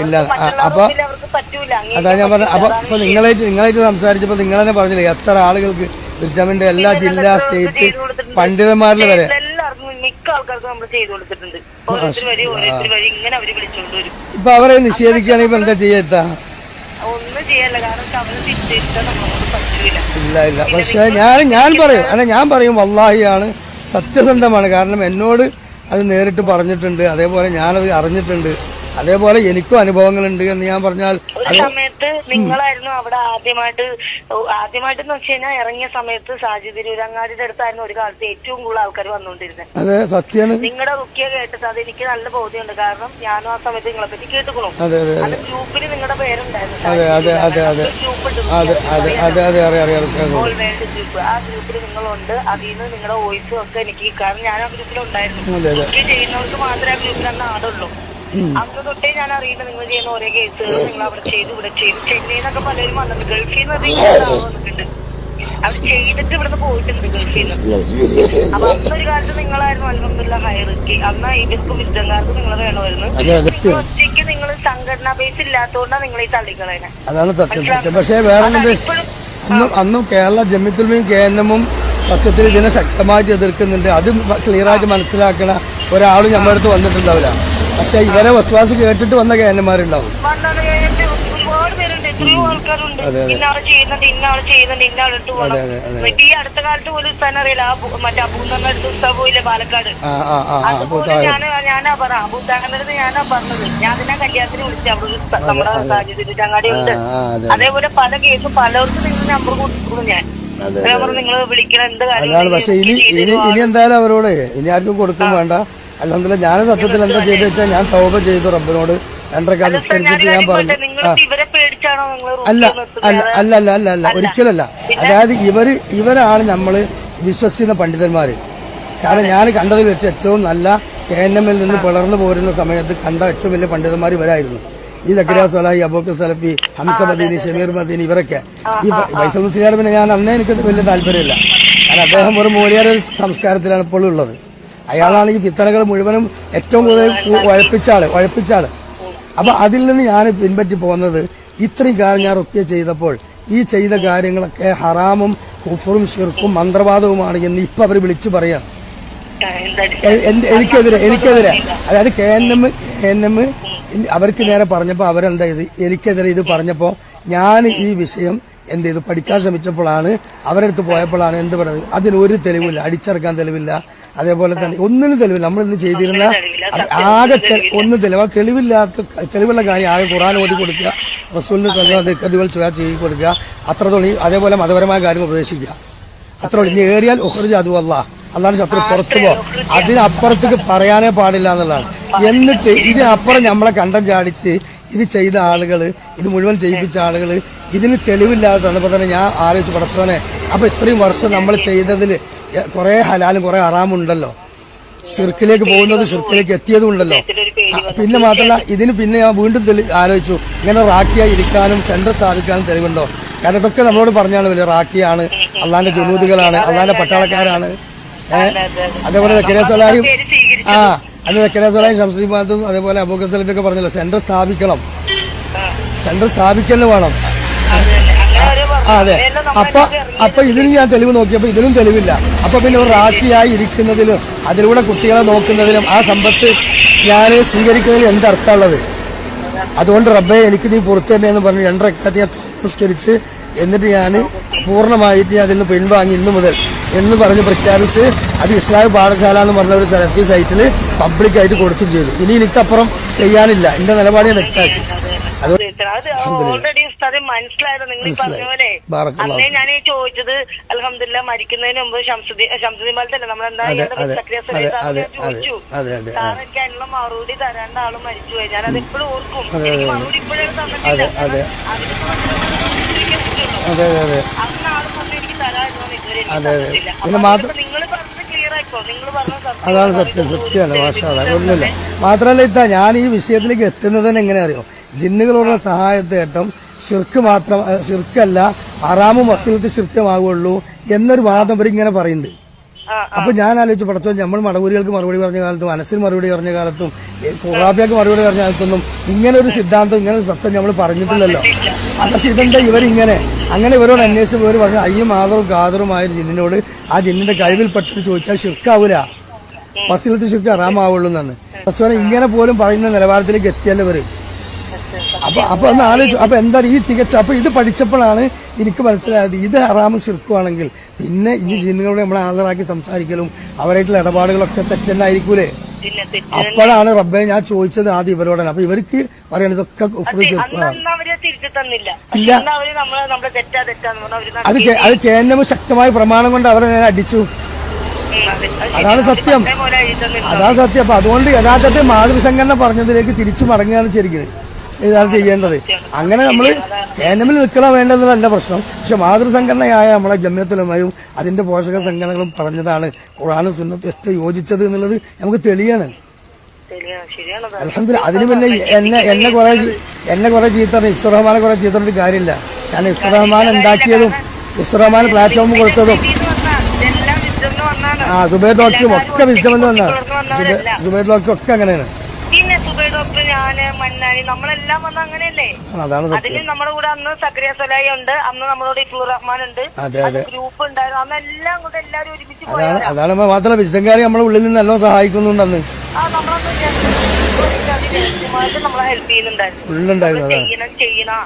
ഇല്ല. അപ്പോൾ അതാ ഞാൻ പറഞ്ഞത്. അപ്പോൾ നിങ്ങളായിട്ട് സംസാരിച്ചപ്പോൾ നിങ്ങൾ തന്നെ പറഞ്ഞില്ലേ എത്ര ആളുകൾക്ക് ഇസ്ലാമിന്റെ എല്ലാ ജില്ലാ സ്റ്റേറ്റ് പണ്ഡിതന്മാരിൽ വരെ മിക്ക ആൾക്കാർക്കും നമ്മൾ ചെയ്തു കൊടുത്തിട്ടുണ്ട്. ഇപ്പൊ അവരെ നിഷേധിക്കുകയാണെങ്കിൽ ഇപ്പൊ എന്താ ചെയ്യാത്ത? ഒന്നും ചെയ്യല്ല, കാരണം അവരെ തിരിച്ചെടുക്കാൻ നമ്മളോട് പറ്റില്ല. ഇല്ല. പക്ഷെ ഞാൻ പറയും വല്ലാഹിയാണ്, സത്യസന്ധമാണ്. കാരണം എന്നോട് അത് നേരിട്ട് പറഞ്ഞിട്ടുണ്ട്, അതേപോലെ ഞാനത് അറിഞ്ഞിട്ടുണ്ട്, അതേപോലെ എനിക്കും അനുഭവങ്ങളുണ്ട് എന്ന് ഞാൻ പറഞ്ഞാൽ ഒരു സമയത്ത് നിങ്ങളായിരുന്നു അവിടെ ആദ്യമായിട്ട് എന്ന് വെച്ച് കഴിഞ്ഞാൽ ഇറങ്ങിയ സമയത്ത് സാജിദ് തിരൂരങ്ങാടിയുടെ അടുത്തായിരുന്നു ഒരു കാലത്ത് ഏറ്റവും കൂടുതൽ ആൾക്കാർ വന്നുകൊണ്ടിരുന്നത്. അതെ, സത്യമാണ്. നിങ്ങളുടെ റുക്കിയ കേട്ടിട്ട് അത് എനിക്ക് നല്ല ബോധ്യമുണ്ട്. കാരണം ഞാനും ആ സമയത്ത് നിങ്ങളെ പറ്റി കേട്ടുക്കണു. അത് ഗ്രൂപ്പിൽ നിങ്ങളുടെ പേരുണ്ടായിരുന്നു. ആ ഗ്രൂപ്പിൽ നിങ്ങളുണ്ട്. അതിൽ നിന്ന് നിങ്ങളുടെ വോയിസും ഒക്കെ എനിക്ക്, കാരണം ഞാൻ ആ ഗ്രൂപ്പിലുണ്ടായിരുന്നു. റുക്കിയ ചെയ്യുന്നവർക്ക് മാത്രമേ ആ ഗ്രൂപ്പിൽ അന്ന് ആടുള്ളൂ. അന്ന് തൊട്ടേ ഞാൻ അറിയുന്നത് നിങ്ങൾ ചെയ്യുന്ന ഓരോ കേസുകൾ നിങ്ങൾ അവിടെ ചെയ്തു, ഇവിടെ ചെയ്തു. ചെന്നൈന്നൊക്കെ പലരും വന്നിട്ടുണ്ട്, ഗൾഫിൽ നിന്ന് വന്നിട്ടുണ്ട്. അത് ചെയ്തിട്ട് ഇവിടുന്ന് പോയിട്ടുണ്ട് ഗൾഫിൽ നിന്ന്. അപ്പൊ അന്നൊരു കാലത്ത് നിങ്ങളായിരുന്നു അൽഹംദുലില്ലാഹ് ഹൈറിക്ക്. അന്ന് ഇവർക്കും വിദ്യാർത്ഥികൾക്ക് നിങ്ങൾ വേണമായിരുന്നു. ഒറ്റയ്ക്ക് നിങ്ങൾ സംഘടനാ ബേസ് ഇല്ലാത്തതുകൊണ്ടാണ് നിങ്ങൾ ഈ തള്ളിക്കളയുന്നത്. അതാണ് സത്യം. പക്ഷേ വേറെ അന്നും കേരള ജമിയത്തുൽ KNM സത്യത്തിൽ ഇതിനെ ശക്തമായിട്ട് എതിർക്കുന്നുണ്ട്. അത് ക്ലിയറായിട്ട് മനസ്സിലാക്കണ ഒരാളും നമ്മുടെ അടുത്ത് വന്നിട്ടുണ്ടാവില്ല. പക്ഷെ ഇവരെ വസ്വാസ് കേട്ടിട്ട് വന്ന KNMമാരുണ്ടാവും. ഒരുപാട് പേരുണ്ട്, എത്രയോ ആൾക്കാരുണ്ട്. ഇന്നാള് ചെയ്യുന്നുണ്ട്, ഇന്നാള് ചെയ്യുന്നുണ്ട്, ഇന്നാളിട്ട് പോകണം. ഇപ്പൊ ഈ അടുത്ത കാലത്ത് പോലും ഉസ്താൻ അറിയില്ല, മറ്റേ അബൂന്ന് അടുത്ത് ഉസ്താൻ പോയില്ലേ പാലക്കാട്. അതുപോലെ ഞാനാ പറഞ്ഞ അബൂത്താനടുത്ത് ഞാനാ പറഞ്ഞത്. ഞാൻ അതിനെ കല്യാണത്തിന് വിളിച്ചു. അവിടെ നമ്മുടെ സാഹചര്യത്തിൽ ചങ്ങാടി ഉണ്ട്. അതേപോലെ പല കേസും പലർക്കും നിങ്ങൾ നമ്പർ കൊടുക്കുന്നു. ഞാൻ നിങ്ങൾ വിളിക്കണം എന്ത് കാര്യം. പക്ഷെ ഇനി എന്തായാലും അവരോട് ഇനി ആർക്കും കൊടുക്കും വേണ്ട. അല്ലെങ്കിലും ഞാൻ സത്യത്തിൽ എന്താ ചെയ്തു വെച്ചാൽ ഞാൻ തൗബ ചെയ്തു റബ്ബിനോട് 2 നിസ്കരിച്ചിട്ട് ഞാൻ പറഞ്ഞു. അല്ല ഒരിക്കലല്ല. അതായത് ഇവരാണ് നമ്മൾ വിശ്വസിക്കുന്ന പണ്ഡിതന്മാര്. കാരണം ഞാൻ കണ്ടതിൽ വെച്ച് ഏറ്റവും നല്ല KNMൽ നിന്ന് പിളർന്നു പോരുന്ന സമയത്ത് കണ്ട ഏറ്റവും വലിയ പണ്ഡിതന്മാർ ഇവരായിരുന്നു. ഈ സക്കരിയ സ്വലാഹി, അബൂബക്കർ സലഫി, ഹംസ മദീനി, ഷമീർ മദീനി, ഇവരൊക്കെ. ഈ ഫൈസൽ മുസ്ലിയാർ പിന്നെ ഞാൻ അന്നേ എനിക്ക് വലിയ താല്പര്യമില്ല. കാരണം അദ്ദേഹം ഒരു മൂലിയാര സംസ്കാരത്തിലാണ് ഇപ്പോഴും ഉള്ളത്. അയാളാണ് ഈ ഫിത്തനകൾ മുഴുവനും ഏറ്റവും കൂടുതൽ ഉഴപ്പിച്ചാള്. അപ്പൊ അതിൽ നിന്ന് ഞാൻ പിൻപറ്റി പോകുന്നത് ഇത്രയും കാലം ഞാൻ റുക്കിയ ചെയ്തപ്പോൾ ഈ ചെയ്ത കാര്യങ്ങളൊക്കെ ഹറാമും കുഫറും ശിർക്കും മന്ത്രവാദവുമാണ് എന്ന് ഇപ്പൊ അവർ വിളിച്ചു പറയാം. എനിക്കെതിരെ അതായത് KNM അവർക്ക് നേരെ പറഞ്ഞപ്പോൾ അവരെന്താ ചെയ്ത് എനിക്കെതിരെ ഇത് പറഞ്ഞപ്പോൾ ഞാൻ ഈ വിഷയം എന്ത് ചെയ്തു പഠിക്കാൻ ശ്രമിച്ചപ്പോഴാണ് അവരടുത്ത് പോയപ്പോഴാണ് എന്ത് പറയുന്നത് അതിനൊരു തെളിവില്ല, അടിച്ചിറക്കാൻ തെളിവില്ല, അതേപോലെ തന്നെ ഒന്നിനും തെളിവില്ല. നമ്മൾ ഇന്ന് ചെയ്തിരുന്ന ആകെ ഒന്നും തെളിവുള്ള കാര്യം ആകെ ഖുർആൻ ഓതി കൊടുക്കുക, റസൂലിന് അതുപോലെ ചെയ്ത് കൊടുക്കുക, അത്രത്തോളം. അതേപോലെ മതപരമായ കാര്യം ഉപേക്ഷിക്കുക, അത്രത്തോളം. ഇനി ഏറിയാൽ ഉഖ്റുജ് അദു അള്ളാഹ് ശത്രു പുറത്തു പോ, അതിനപ്പുറത്തേക്ക് പറയാനേ പാടില്ല എന്നുള്ളതാണ്. എന്നിട്ട് ഇതിനപ്പുറം നമ്മളെ കണ്ടം ചാടിച്ച് ഇത് ചെയ്ത ആളുകൾ, ഇത് മുഴുവൻ ചെയ്യിപ്പിച്ച ആളുകൾ ഇതിന് തെളിവില്ലാതെ തന്നപ്പോൾ തന്നെ ഞാൻ ആലോചിച്ച് പടച്ചോനെ, അപ്പോൾ ഇത്രയും വർഷം നമ്മൾ ചെയ്തതിൽ കുറേ ഹലാലും കുറേ ഹറാമുണ്ടല്ലോ, ഷിർക്കിലേക്ക് പോകുന്നത് ഷിർക്കിലേക്ക് എത്തിയതും ഉണ്ടല്ലോ. പിന്നെ മാത്രമല്ല ഇതിന് പിന്നെ ഞാൻ വീണ്ടും ആലോചിച്ചു ഇങ്ങനെ റാക്കിയായി ഇരിക്കാനും സെന്റർ സ്ഥാപിക്കാനും തെളിവുണ്ടോ? കാരണം ഇതൊക്കെ നമ്മളോട് പറഞ്ഞാണ് വലിയ റാക്കിയാണ്, അള്ളാന്റെ ജുനൂദുകളാണ്, അള്ളാന്റെ പട്ടാളക്കാരാണ്. അതേപോലെ സക്കരിയ സ്വലാഹിയും സക്കരിയ സ്വലാഹിയും ഷംസുദ്ദീൻ അതേപോലെ അബൂബക്കർ സലഫിയൊക്കെ പറഞ്ഞല്ലോ സെന്റർ സ്ഥാപിക്കണം, സെന്റർ സ്ഥാപിക്കല് വേണം. അതെ. അപ്പൊ ഇതിന് ഞാൻ തെളിവ് നോക്കിയപ്പോൾ ഇതിനും തെളിവില്ല. അപ്പൊ പിന്നെ ഒരു റാക്കിയായി ഇരിക്കുന്നതിലും അതിലൂടെ കുട്ടികളെ നോക്കുന്നതിലും ആ സമ്പത്ത് ഞാൻ സ്വീകരിക്കുന്നതിൽ എന്തർത്ഥമുള്ളത്? അതുകൊണ്ട് റബ്ബേ എനിക്ക് നീ പുറത്തു തന്നെ എന്ന് പറഞ്ഞ് 2 റക്അത്ത് ഞാൻ നമസ്കരിച്ച് എന്നിട്ട് ഞാൻ പൂർണ്ണമായിട്ട് അതിൽ നിന്ന് പിൻവാങ്ങി ഇന്നു മുതൽ എന്ന് പറഞ്ഞ് പ്രഖ്യാപിച്ച് അത് ഇസ്ലാമിക് പാഠശാല എന്ന് പറഞ്ഞ ഒരു സെലഫി സൈറ്റിൽ പബ്ലിക്കായിട്ട് കൊടുത്തും ചെയ്തു. ഇനി എനിക്കപ്പുറം ചെയ്യാനില്ല. എൻ്റെ നിലപാട് ഞാൻ വ്യക്തമാക്കി. അത് ഓൾറെഡി ഉസ്താദെ മനസ്സിലായത് നിങ്ങൾ ഈ പറഞ്ഞ പോലെ. അന്നേ ഞാൻ ചോദിച്ചത് അൽഹംദുലില്ലാ മരിക്കുന്നതിന് മുമ്പ് ഷംസുദ്ദീൻ ബാലത്തല്ലേ നമ്മളെന്താ ചോദിച്ചു. സാർ എനിക്ക് അതിനുള്ള മറുപടി തരാണ്ട ആള് മരിച്ചുപോയി. ഞാൻ അത് എപ്പോഴും ഓർക്കും. എനിക്ക് മറുപടി ഇപ്പോഴും തന്നിട്ടില്ല. അന്ന് ആള് പറഞ്ഞ് എനിക്ക് തരാമായിരുന്നു, ഇതുവരെ തന്നിട്ടില്ല. നിങ്ങൾ പറഞ്ഞത് ക്ലിയർ ആയിക്കോ. നിങ്ങൾ പറഞ്ഞത് അതാണ് സത്യം, സത്യമാണ്. ഒന്നുമില്ല. മാത്രമല്ല ഇത്താ, ഞാൻ ഈ വിഷയത്തിലേക്ക് എത്തുന്നത് തന്നെ എങ്ങനെ അറിയോ, ജിന്നുകളുടെ സഹായത്തേട്ടം ഷിർക്ക് മാത്രം, ഷിർക്കല്ല ഹറാമും വസീലത്ത് ഷിർക്കമാകുള്ളൂ എന്നൊരു വാദം ഇവർ ഇങ്ങനെ പറയുന്നുണ്ട്. അപ്പൊ ഞാൻ ആലോചിച്ച് പഠിച്ചോ, നമ്മൾ മടവൂരികൾക്ക് മറുപടി പറഞ്ഞ കാലത്തും അനസിന് മറുപടി പറഞ്ഞ കാലത്തും ഖുറാഫിയക്ക് മറുപടി പറഞ്ഞ കാലത്തൊന്നും ഇങ്ങനെ ഒരു സിദ്ധാന്തം, ഇങ്ങനെ ഒരു സത്യം നമ്മൾ പറഞ്ഞിട്ടില്ലല്ലോ. പക്ഷെ ഇതെന്താ ഇവരിങ്ങനെ, അങ്ങനെ ഇവരോട് അന്വേഷിച്ചപ്പോൾ ഇവർ പറഞ്ഞു അയ്യും ആദറും ഖാദറുമായ ഒരു ജിന്നിനോട് ആ ജിന്നിന്റെ കഴിവിൽപ്പെട്ടിട്ട് ചോദിച്ചാൽ ഷിർക്കാവൂല, വസീലത്ത് ഷിർക്ക് ഹറാമാവുള്ളൂ എന്നാണ്. പക്ഷേ ഇങ്ങനെ പോലും പറയുന്ന നിലവാരത്തിലേക്ക് എത്തിയല്ലോ ഇവര്. അപ്പൊ ഒന്ന് ആലോചിച്ചു. അപ്പൊ എന്താ ഈ തികച്ച, അപ്പൊ ഇത് പഠിച്ചപ്പോഴാണ് എനിക്ക് മനസ്സിലായത് ഇത് ഹറാമും ഷിർക്കുവാണെങ്കിൽ പിന്നെ ഈ ജിന്നുകളോട് നമ്മളെ ഹാജരാക്കി സംസാരിക്കലും അവരായിട്ടുള്ള ഇടപാടുകളൊക്കെ തെറ്റെന്നായിരിക്കൂലേ. അപ്പോഴാണ് റബ്ബെ ഞാൻ ചോദിച്ചത് ആദ്യം ഇവരോടാണ്. അപ്പൊ ഇവർക്ക് പറയണത് ഇതൊക്കെ ഇല്ല. അത് കേന്ദ്രം ശക്തമായ പ്രമാണം കൊണ്ട് അവരെ ഞാൻ അടിച്ചു. അതാണ് സത്യം, അതാണ് സത്യം. അപ്പൊ അതുകൊണ്ട് യഥാർത്ഥത്തിൽ മാതൃസംഘടന പറഞ്ഞതിലേക്ക് തിരിച്ചു മടങ്ങുകയാണ് ശരിക്കും ഇതാണ് ചെയ്യേണ്ടത്. അങ്ങനെ നമ്മൾ കേന്ദ്രമിൽ നിൽക്കണം വേണ്ടതല്ല പ്രശ്നം. പക്ഷെ മാതൃസംഘടനയായ നമ്മളെ ജമിയത്തുലമയും അതിന്റെ പോഷക സംഘടനകളും പറഞ്ഞതാണ് ഖുർആനും സുന്നത്തും ഏറ്റവും യോജിച്ചത് എന്നുള്ളത് നമുക്ക് തെളിയാണ്. അൽഹംദുലില്ലാ. അതിന് പിന്നെ എന്നെ കുറെ ചീത്ത, ഇസ്റഹ്മാനെ കുറെ ചീത്തറിട്ട് കാര്യമില്ല. കാരണം ഇസ്റഹ്മാൻ ഉണ്ടാക്കിയതും ഇസ്റഹ്മാൻ പ്ലാറ്റ്ഫോം കൊടുത്തതും സുബൈർ ഡോക്ടറും ഒക്കെ വിശ്വം എന്ന് വന്നാണ്. സുബൈർ ഡോക്ടർ ഒക്കെ അങ്ങനെയാണ്. പിന്നെ സുബൈർ ഡോക്ടർ, ഞാന്, മന്നാനി, നമ്മളെല്ലാം വന്ന അങ്ങനെയല്ലേ. അതിന് നമ്മുടെ കൂടെ അന്ന് സക്രിയ സലായി ഉണ്ട്, അന്ന് നമ്മളോട് ഇഫ്ലൂർ റഹ്മാൻ ഉണ്ട്, ഗ്രൂപ്പ് ഉണ്ടായിരുന്നു. അന്ന് എല്ലാം കൂടെ എല്ലാരും ഒരുമിച്ച് പോയാണ്. അതാണ് മാത്രമല്ല വിശദംകാരി നമ്മുടെ ഉള്ളിൽ നിന്ന് നല്ലോണം സഹായിക്കുന്നുണ്ടെന്ന്. നമ്മളെ ഹെൽപ്പ് ചെയ്യുന്നുണ്ടായിരുന്നു. ചെയ്യണം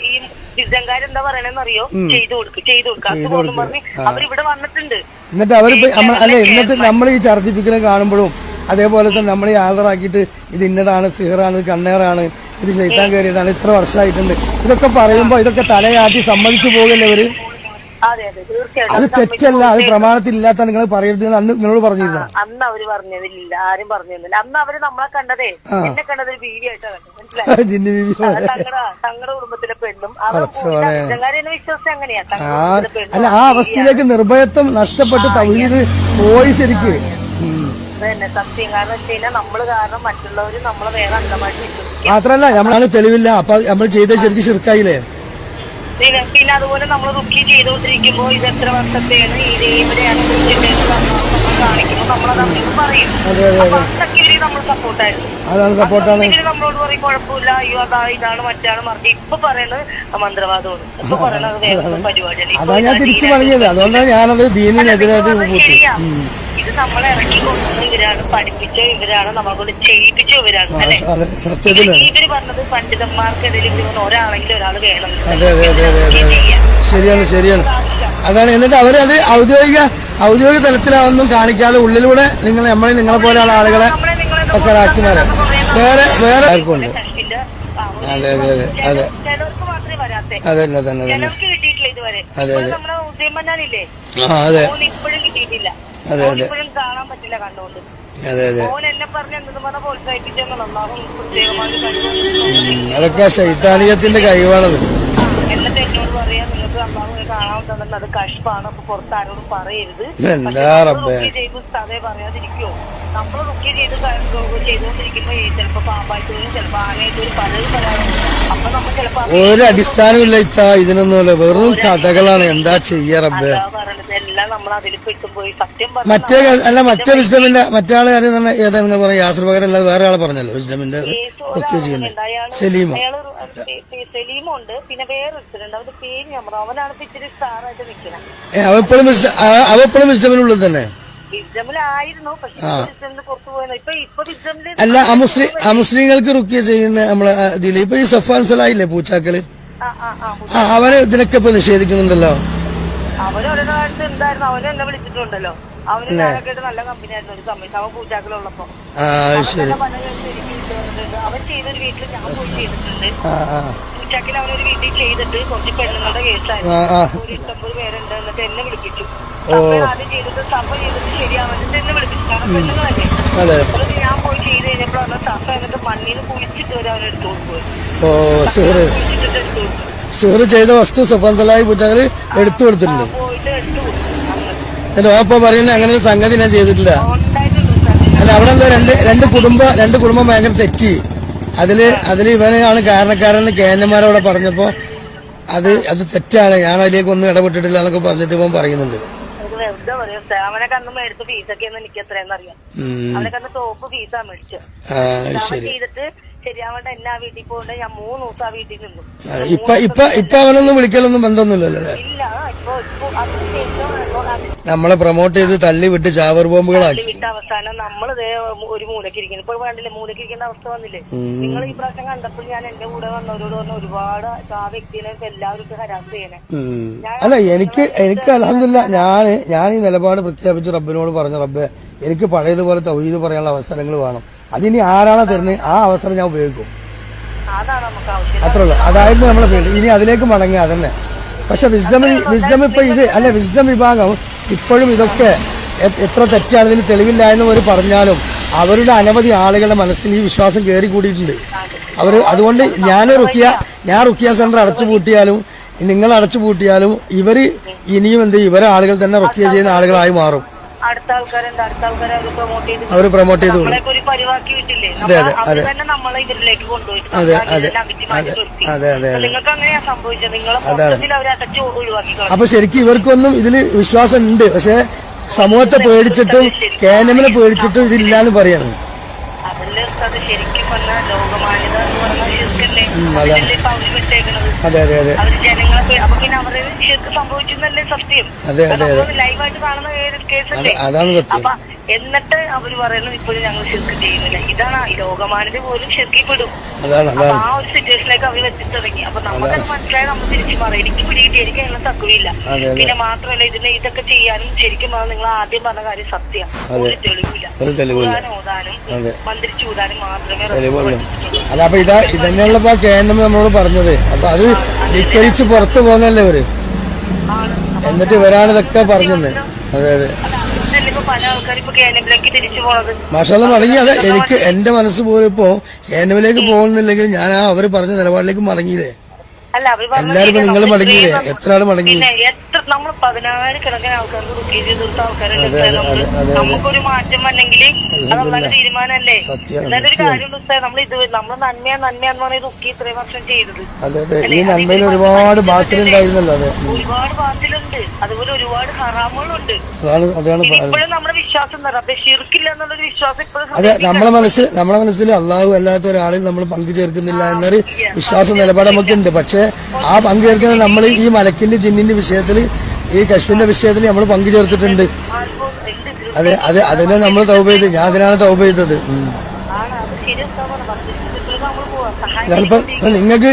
ഈ വിശദംകാരെന്താ പറയണെന്നറിയോ, ചെയ്തു കൊടുക്കുക അതുകൊണ്ടും പറഞ്ഞ് അവരിവിടെ വന്നിട്ടുണ്ട്. എന്നിട്ട് എന്നിട്ട് നമ്മൾ ഈ ഛർദിപ്പിക്കണ കാണുമ്പോഴും അതേപോലെ തന്നെ നമ്മൾ ഈ ആദറാക്കിയിട്ട് ഇത് ഇന്നതാണ്, സിഹറാണ്, കണ്ണേറാണ്, ഇത് ശൈത്താൻ കയറിയതാണ്, ഇത്ര വർഷമായിട്ടുണ്ട്, ഇതൊക്കെ പറയുമ്പോ ഇതൊക്കെ തലയാട്ടി സമ്മതിച്ചു പോകല്ലേ ഇവര്. അത് തെറ്റല്ല, അത് പ്രമാണത്തിലില്ലാത്ത നിങ്ങൾ പറയരുത് അന്ന് നിങ്ങളോട് പറഞ്ഞിരുന്നു. അന്ന് അവര് പറഞ്ഞതില്ല, ആരും പറഞ്ഞിരുന്നില്ല. അന്ന് അവര് നമ്മളെ കണ്ടതേ, എന്നെ കണ്ടത് ഒരു ബീവിയായിട്ടാണ് മനസ്സിലായി. ജിന്നി ബീവി തങ്ങളുടെ കുടുംബത്തിലെ പെണ്ണും വിശ്വസിച്ച് അങ്ങനെയാണ്. അല്ല, ആ അവസ്ഥയിലേക്ക് നിർഭയത്വം നഷ്ടപ്പെട്ട് തൗഹീദ് പോയി ശരിക്ക്. അതന്നെ സത്യം. കാരണം വെച്ച് കഴിഞ്ഞാൽ നമ്മള് കാരണം മറ്റുള്ളവര് നമ്മളെ വേറെ അന്ധമായിട്ട് വിശ്വസിക്കും. മാത്രല്ല നമ്മളാണ് തെളിവില്ല, അപ്പൊ നമ്മൾ ചെയ്ത ശരിക്കും ശിർക്കായില്ലേ. പിന്നെ അതുപോലെ നമ്മൾ റുക്കി ചെയ്തുകൊണ്ടിരിക്കുമ്പോ ഇത് എത്ര വർഷത്തെയാണ്, ഇവിടെയാണ് കാണിക്കുമ്പോ നമ്മളത് അവർക്ക് പറയും. അതൊക്കെ ഇവര് നമ്മൾ സപ്പോർട്ടായിരുന്നു. ഇവര് നമ്മളോട് പറയും കുഴപ്പമില്ല, അയ്യോ അതാ ഇതാണ് മറ്റാണ് മറിച്ച്. ഇപ്പൊ പറയുന്നത് മന്ത്രവാദമാണ്, ഇപ്പൊ പറയുന്നത് വേറെ പരിപാടിയാണ്. ഇത് നമ്മളെ ഇറക്കി കൊണ്ടുവന്ന ഇവരാണ്, പഠിപ്പിച്ച ഇവരാണ്, നമ്മളെ കൊണ്ട് ചെയ്യിപ്പിച്ച ഇവരാണ് അല്ലെ. ഇവര് പറഞ്ഞത് പണ്ഡിതന്മാർക്കിടയിൽ ഇവർ ഒരാളെങ്കിലും ഒരാൾ വേണം. ശരിയാണ്. അതാണ്. എന്നിട്ട് അവരത് ഔദ്യോഗിക തലത്തിലാവൊന്നും കാണിക്കാതെ ഉള്ളിലൂടെ നിങ്ങളെ പോലെയുള്ള ആളുകളെ ഒക്കെ ആക്കി മാറാം. വേറെ ആർക്കുണ്ട്. അതെ. ചിലർക്ക് മാത്രമേ വരാത്തെ, ചിലർക്ക് കിട്ടിയിട്ടില്ല ഇതുവരെ. നമ്മുടെ ഉദ്യമനാനില്ലേ, ഇപ്പോഴും കിട്ടിയിട്ടില്ല, ഇപ്പോഴും കാണാൻ പറ്റില്ല കണ്ടുകൊണ്ട്. ഓൻ എന്നെ പറഞ്ഞ എന്തെന്ന് പറഞ്ഞ പ്രോത്സാഹിപ്പിച്ചെന്നാണ്. അതൊക്കെ ശൈത്താനിയത്തിന്റെ കഴിവാണത്. എന്നിട്ട് എന്നോട് പറയാ, നിങ്ങൾക്ക് അള്ളാഹുവിനെ കാണാൻ തന്നെ അത് കഷ്പാണ്, അപ്പൊ പുറത്ത് ആരോടും പറയരുത്. ചെയ്തു അതേ പറയാതിരിക്കുവോ? നമ്മൾ റുക്കി ചെയ്തുകൊണ്ടിരിക്കുമ്പോ ചിലപ്പോ പാമ്പായിട്ട് വരും, ചിലപ്പോ ആനയായിട്ട് വരും, പലരും പറയാറുണ്ട്. അപ്പൊ നമ്മൾ ചിലപ്പോ ഒരു അടിസ്ഥാനമില്ല ഇതിനൊന്നുമല്ല, വെറും കഥകളാണ്. എന്താ ചെയ്യാ റബ്ബേ. എല്ലാം നമ്മൾ അതിൽ പെട്ടുപോയി. സത്യം മറ്റേ വിസ്ഡമിന്റെ മറ്റാള് കാര്യം ഏതാ നിങ്ങൾ പറയാം, യാസർ പകരം അല്ലാതെ വേറെ ആളെ പറഞ്ഞല്ലോ വിസ്ഡമിന്റെ സലീമുണ്ട്. പിന്നെ വേറൊരുത്തരുണ്ട്, അവന്റെ പേര് നമ്മൾ, അവനാണ് ഇച്ചിരി സ്റ്റാറായിട്ട് നിൽക്കുന്നത്. അവപ്പോഴും വിസ്ഡമിനുള്ളിൽ തന്നെ വിസ്ഡമിലായിരുന്നു. പക്ഷെ പുറത്തു പോയത് ഇപ്പൊ വിസ്ഡമില് അല്ല. മുസ്ലിങ്ങൾക്ക് റുക്കിയ ചെയ്യുന്ന നമ്മളെ ഇതില് ഇപ്പൊ ഈ സഫാൻ സലായില്ലേ പൂച്ചാക്കല്, അവന് ഇതിനൊക്കെ ഇപ്പൊ നിഷേധിക്കുന്നുണ്ടല്ലോ. അവരൊരു കാലത്ത് എന്തായിരുന്നു, അവനും എന്നെ വിളിച്ചിട്ടുണ്ടല്ലോ. അവന് ഞാനൊക്കെ നല്ല കമ്പനി ആയിരുന്നു ഒരു സമയത്ത് അവൻ പൂജാക്കളുള്ളപ്പോ. അവൻ ചെയ്തൊരു വീട്ടിൽ ഞാൻ പോയി ചെയ്തിട്ടുണ്ട്. പൂച്ചാക്കിൽ അവനൊരു വീട്ടിൽ ചെയ്തിട്ട് കുറച്ച് പെണ്ണുങ്ങളുടെ കേസായിരുന്നു. ഒരു 8-9 പേരുണ്ട്. എന്നിട്ട് എന്നെ വിളിപ്പിച്ചു. ആദ്യം ചെയ്തിട്ട് സഫ ചെയ്തിട്ട് ശരിയാവുന്നിട്ട് എന്നെ വിളിപ്പിച്ചു. കാരണം പെണ്ണുങ്ങളല്ലേ. ഞാൻ പോയി ചെയ്ത് കഴിഞ്ഞപ്പോഴാണ് സഫ എന്നിട്ട് മണ്ണിന് കുളിച്ചിട്ട് വരെ അവൻ എടുത്തു കൊടുക്കുക. ചെയ്ത വസ്തു സഫാൻസലായി പൂച്ചാക്കള് എടുത്തു കൊടുത്തിട്ടുണ്ട്. പോയിട്ട് എടുത്തു കൊടുത്തു. പറയുന്നത് അങ്ങനെ ഒരു സംഗതി ഞാൻ ചെയ്തിട്ടില്ല. അല്ല അവിടെ എന്താ രണ്ട് കുടുംബം ഭയങ്കര തെറ്റി. അതില് ഇവനെയാണ് കാരണക്കാരെന്ന് കേന്ദ്രന്മാരവിടെ പറഞ്ഞപ്പോ അത് തെറ്റാണ്, ഞാൻ അതിലേക്ക് ഒന്നും ഇടപെട്ടിട്ടില്ല എന്നൊക്കെ പറഞ്ഞിട്ട് ഇവൻ പറയുന്നുണ്ട്. അവനൊക്കെ അന്ന് മേടിച്ച ഫീസൊക്കെ എനിക്ക് എത്രയെന്ന് അറിയാം. അവനൊക്കെ അന്ന് ടോപ്പ് ഫീസാ മേടിച്ചത്. ചെയ്തിട്ട് ശരിയാവേണ്ട എന്നെ ആ വീട്ടിൽ പോകണ്ട. ഞാൻ 3 ദിവസം ആ വീട്ടിൽ നിന്നു. ഇപ്പൊ അവനൊന്നും വിളിക്കലൊന്നും ബന്ധമൊന്നുമില്ലല്ലോ. ഇല്ല, ഇപ്പൊ നമ്മളെ പ്രൊമോട്ട് ചെയ്ത് തള്ളി വിട്ട് ചാവർ ബോംബുകളാക്കി വിട്ട അവസാനം നമ്മള് ഒരു മൂലക്ക് ഇരിക്കുന്നു. ഇപ്പൊ വേണ്ടില്ലേ മൂലക്ക് ഇരിക്കേണ്ട അവസ്ഥ വന്നില്ലേ. നിങ്ങൾ ഈ പ്രാവശ്യം കണ്ടപ്പോൾ ഞാൻ എന്റെ കൂടെ വന്നവരോട് പറഞ്ഞ ഒരുപാട് ആ വ്യക്തിനെ എല്ലാവരും ഹരാസ് ചെയ്യണേ. അല്ല എനിക്ക് അൽഹംദുലില്ലാ ഞാൻ ഈ നിലപാട് പ്രഖ്യാപിച്ച് റബ്ബിനോട് പറഞ്ഞു, റബ്ബെ എനിക്ക് പഴയതുപോലെ തൗഹീദ് പറയാനുള്ള അവസരങ്ങൾ വേണം. അതിനി ആരാണോ തരുന്നത് ആ അവസരം ഞാൻ ഉപയോഗിക്കും. അത്രേ ഉള്ളൂ. അതായിരുന്നു നമ്മളെ ഫീൽഡ്. ഇനി അതിലേക്ക് മടങ്ങുക അതന്നെ. പക്ഷെ വിസ്ഡം ഇപ്പൊ വിസ്ഡം വിഭാഗം ഇപ്പോഴും ഇതൊക്കെ എത്ര തെറ്റാണ് ഇതിന് തെളിവില്ല എന്ന് അവർ പറഞ്ഞാലും അവരുടെ അനവധി ആളുകളുടെ മനസ്സിൽ ഈ വിശ്വാസം കയറി കൂടിയിട്ടുണ്ട്. അതുകൊണ്ട് ഞാൻ റുക്കിയ സെന്റർ അടച്ചുപൂട്ടിയാലും നിങ്ങൾ അടച്ചുപൂട്ടിയാലും ഇവര് ഇനിയും ഇവരെ ആളുകൾ തന്നെ റുക്കിയ ചെയ്യുന്ന ആളുകളായി മാറും. അടുത്ത ആൾക്കാരുണ്ട്. അടുത്ത ആൾക്കാരെ അവര് പ്രൊമോട്ട് ചെയ്തു. ഒരു പരിവാക്കി വിട്ടില്ലേ, തന്നെ നമ്മളെ ഇതിലേക്ക് കൊണ്ടുപോയിട്ട് നിങ്ങൾക്ക് അങ്ങനെയാ സംഭവിച്ചത്. നിങ്ങളെ മൊത്തത്തിൽ അവരെ അടച്ച് ഒഴിവാക്കി. അപ്പൊ ശരിക്കും ഇവർക്കൊന്നും ഇതില് വിശ്വാസം ഉണ്ട്. പക്ഷെ സമൂഹത്തെ പേടിച്ചിട്ടും കേന്ദ്രമിനെ പേടിച്ചിട്ടും ഇതില്ലാന്ന് പറയാണ്. അതല്ലേ ശരിക്കും പറഞ്ഞ ലോകമാന്യത എന്ന് പറഞ്ഞാൽ ശരിക്കല്ലേ അവര് വിട്ടേക്കണത്. അവര് ജനങ്ങളെ അപ്പൊ പിന്നെ അവരെ ശരിക്കും സംഭവിച്ചെന്നല്ലേ സത്യം. ലൈവായിട്ട് കാണുന്ന കേസല്ലേ. അപ്പൊ എന്നിട്ട് അവര് പറയുന്നത് ഇപ്പോഴും ഞങ്ങൾ ശരിക്കും ചെയ്യുന്നില്ല. ഇതാണ് ഈ ലോകമാന്യത പോലും ശരിക്കും പെടും. അപ്പൊ ആ ഒരു സിറ്റുവേഷനിലേക്ക് അവര് വെച്ച് തുടങ്ങി. അപ്പൊ നമുക്കത് മനസ്സിലായി നമ്മൾ തിരിച്ചു പറയും. എനിക്ക് പിടിയിട്ട് എനിക്ക് അതിനുള്ള തക്കവില്ല. പിന്നെ മാത്രമല്ല ഇതൊക്കെ ചെയ്യാനും ശരിക്കും നിങ്ങൾ ആദ്യം പറഞ്ഞ കാര്യം സത്യം. ഒരു തെളിവില്ല. ഓതാനും മന്ത്രിച്ചൂതാനും മാത്രമേ. അല്ല അപ്പൊ ഇതന്നെയുള്ളപ്പോ കേന്ദ്രം നമ്മളോട് പറഞ്ഞത്. അപ്പൊ അത് ധിക്കരിച്ച് പുറത്തു പോകുന്നല്ലേ ഇവര്. എന്നിട്ട് ഇവരാണ് ഇതൊക്കെ പറഞ്ഞത്. അതെ മാഷാഅല്ലാ മടങ്ങി. അതെ എനിക്ക് എന്റെ മനസ്സ് പോലും ഇപ്പോ കേന്ദ്രത്തിലേക്ക് പോകുന്നില്ലെങ്കിൽ ഞാൻ അവര് പറഞ്ഞ നിലപാടിലേക്ക് മടങ്ങിയില്ലേ. എല്ലാരും നിങ്ങൾ മടങ്ങിയില്ലേ? എത്ര ആള് മടങ്ങി? നമ്മൾ 10,000 ആൾക്കാർക്ക് റുക്കിയ ചെയ്തെടുത്ത ആൾക്കാരല്ലേ. നമുക്കൊരു മാറ്റം വന്നെങ്കിൽ അതല്ലാതെ തീരുമാനമല്ലേ. എന്നാലൊരു കാര്യമുണ്ട്, നമ്മൾ നന്മയാന്ന് പറഞ്ഞ റുക്കി ഇത്രയും വർഷം ചെയ്തത്. ഈ നന്മയിൽ ഒരുപാട് ബാത്തിലുണ്ടായിരുന്നല്ലോ. ഒരുപാട് ബാത്തിലുണ്ട്, അതുപോലെ ഒരുപാട് ഹറാമുകളുണ്ട്. ഇപ്പോഴും നമ്മുടെ വിശ്വാസം ഷിർക്കില്ല എന്നുള്ളൊരു വിശ്വാസം ഇപ്പോഴും. അതെ, നമ്മളെ മനസ്സിൽ അള്ളാഹു അല്ലാത്ത ഒരാളിൽ നമ്മൾ പങ്കു ചേർക്കുന്നില്ല എന്നൊരു വിശ്വാസ നിലപാട് നമുക്കുണ്ട്. പക്ഷെ ആ പങ്കു ചേർക്കുന്നത് നമ്മൾ ഈ മലക്കിന്റെ ജിന്നിന്റെ വിഷയത്തിൽ, ഈ കശ്മിന്റെ വിഷയത്തിൽ നമ്മൾ പങ്കു ചേർത്തിട്ടുണ്ട്. അതിനെ നമ്മൾ തൗബ ചെയ്ത്, ഞാൻ അതിനാണ് തൗബ ചെയ്തത്. ചിലപ്പോൾ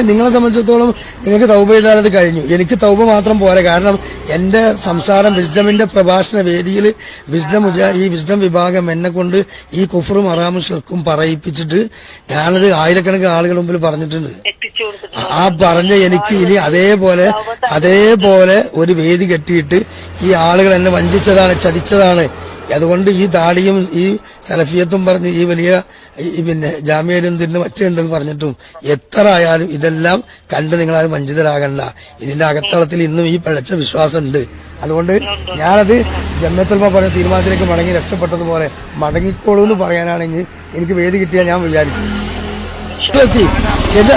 നിങ്ങളെ സംബന്ധിച്ചിടത്തോളം നിങ്ങൾക്ക് തൗബ ചെയ്താൽ അത് കഴിഞ്ഞു. എനിക്ക് തൗബ മാത്രം പോരാ. കാരണം എൻ്റെ സംസാരം വിസ്ഡമിന്റെ പ്രഭാഷണ വേദിയിൽ ഈ വിസ്ഡം വിഭാഗം എന്നെ കൊണ്ട് ഈ കുഫറും ഹറാമും ഷിർക്കും പറയിപ്പിച്ചിട്ട് ഞാനത് ആയിരക്കണക്കിന് ആളുകൾ മുമ്പിൽ പറഞ്ഞിട്ടുണ്ട്. ആ പറഞ്ഞ എനിക്ക് ഇനി അതേപോലെ ഒരു വേദി കെട്ടിയിട്ട് ഈ ആളുകൾ എന്നെ വഞ്ചിച്ചതാണ്, ചതിച്ചതാണ്. അതുകൊണ്ട് ഈ താടിയും ഈ സലഫിയത്തും പറഞ്ഞ് ഈ വലിയ പിന്നെ ജാമ്യയിലും തിരിഞ്ഞ് മറ്റുണ്ടെന്ന് പറഞ്ഞിട്ടും എത്ര ആയാലും ഇതെല്ലാം കണ്ട് നിങ്ങളാരും വഞ്ചിതരാകണ്ട. ഇതിന്റെ അകത്തളത്തിൽ ഇന്നും ഈ പിഴച്ച വിശ്വാസമുണ്ട്. അതുകൊണ്ട് ഞാനത് ജന്നത്തുൽ ഉലമ പറഞ്ഞ തീരുമാനത്തിലേക്ക് മടങ്ങി രക്ഷപ്പെട്ടതുപോലെ മടങ്ങിക്കോളൂ എന്ന് പറയാനാണെങ്കിൽ എനിക്ക് വേദി കിട്ടിയാൽ ഞാൻ വിചാരിച്ചു.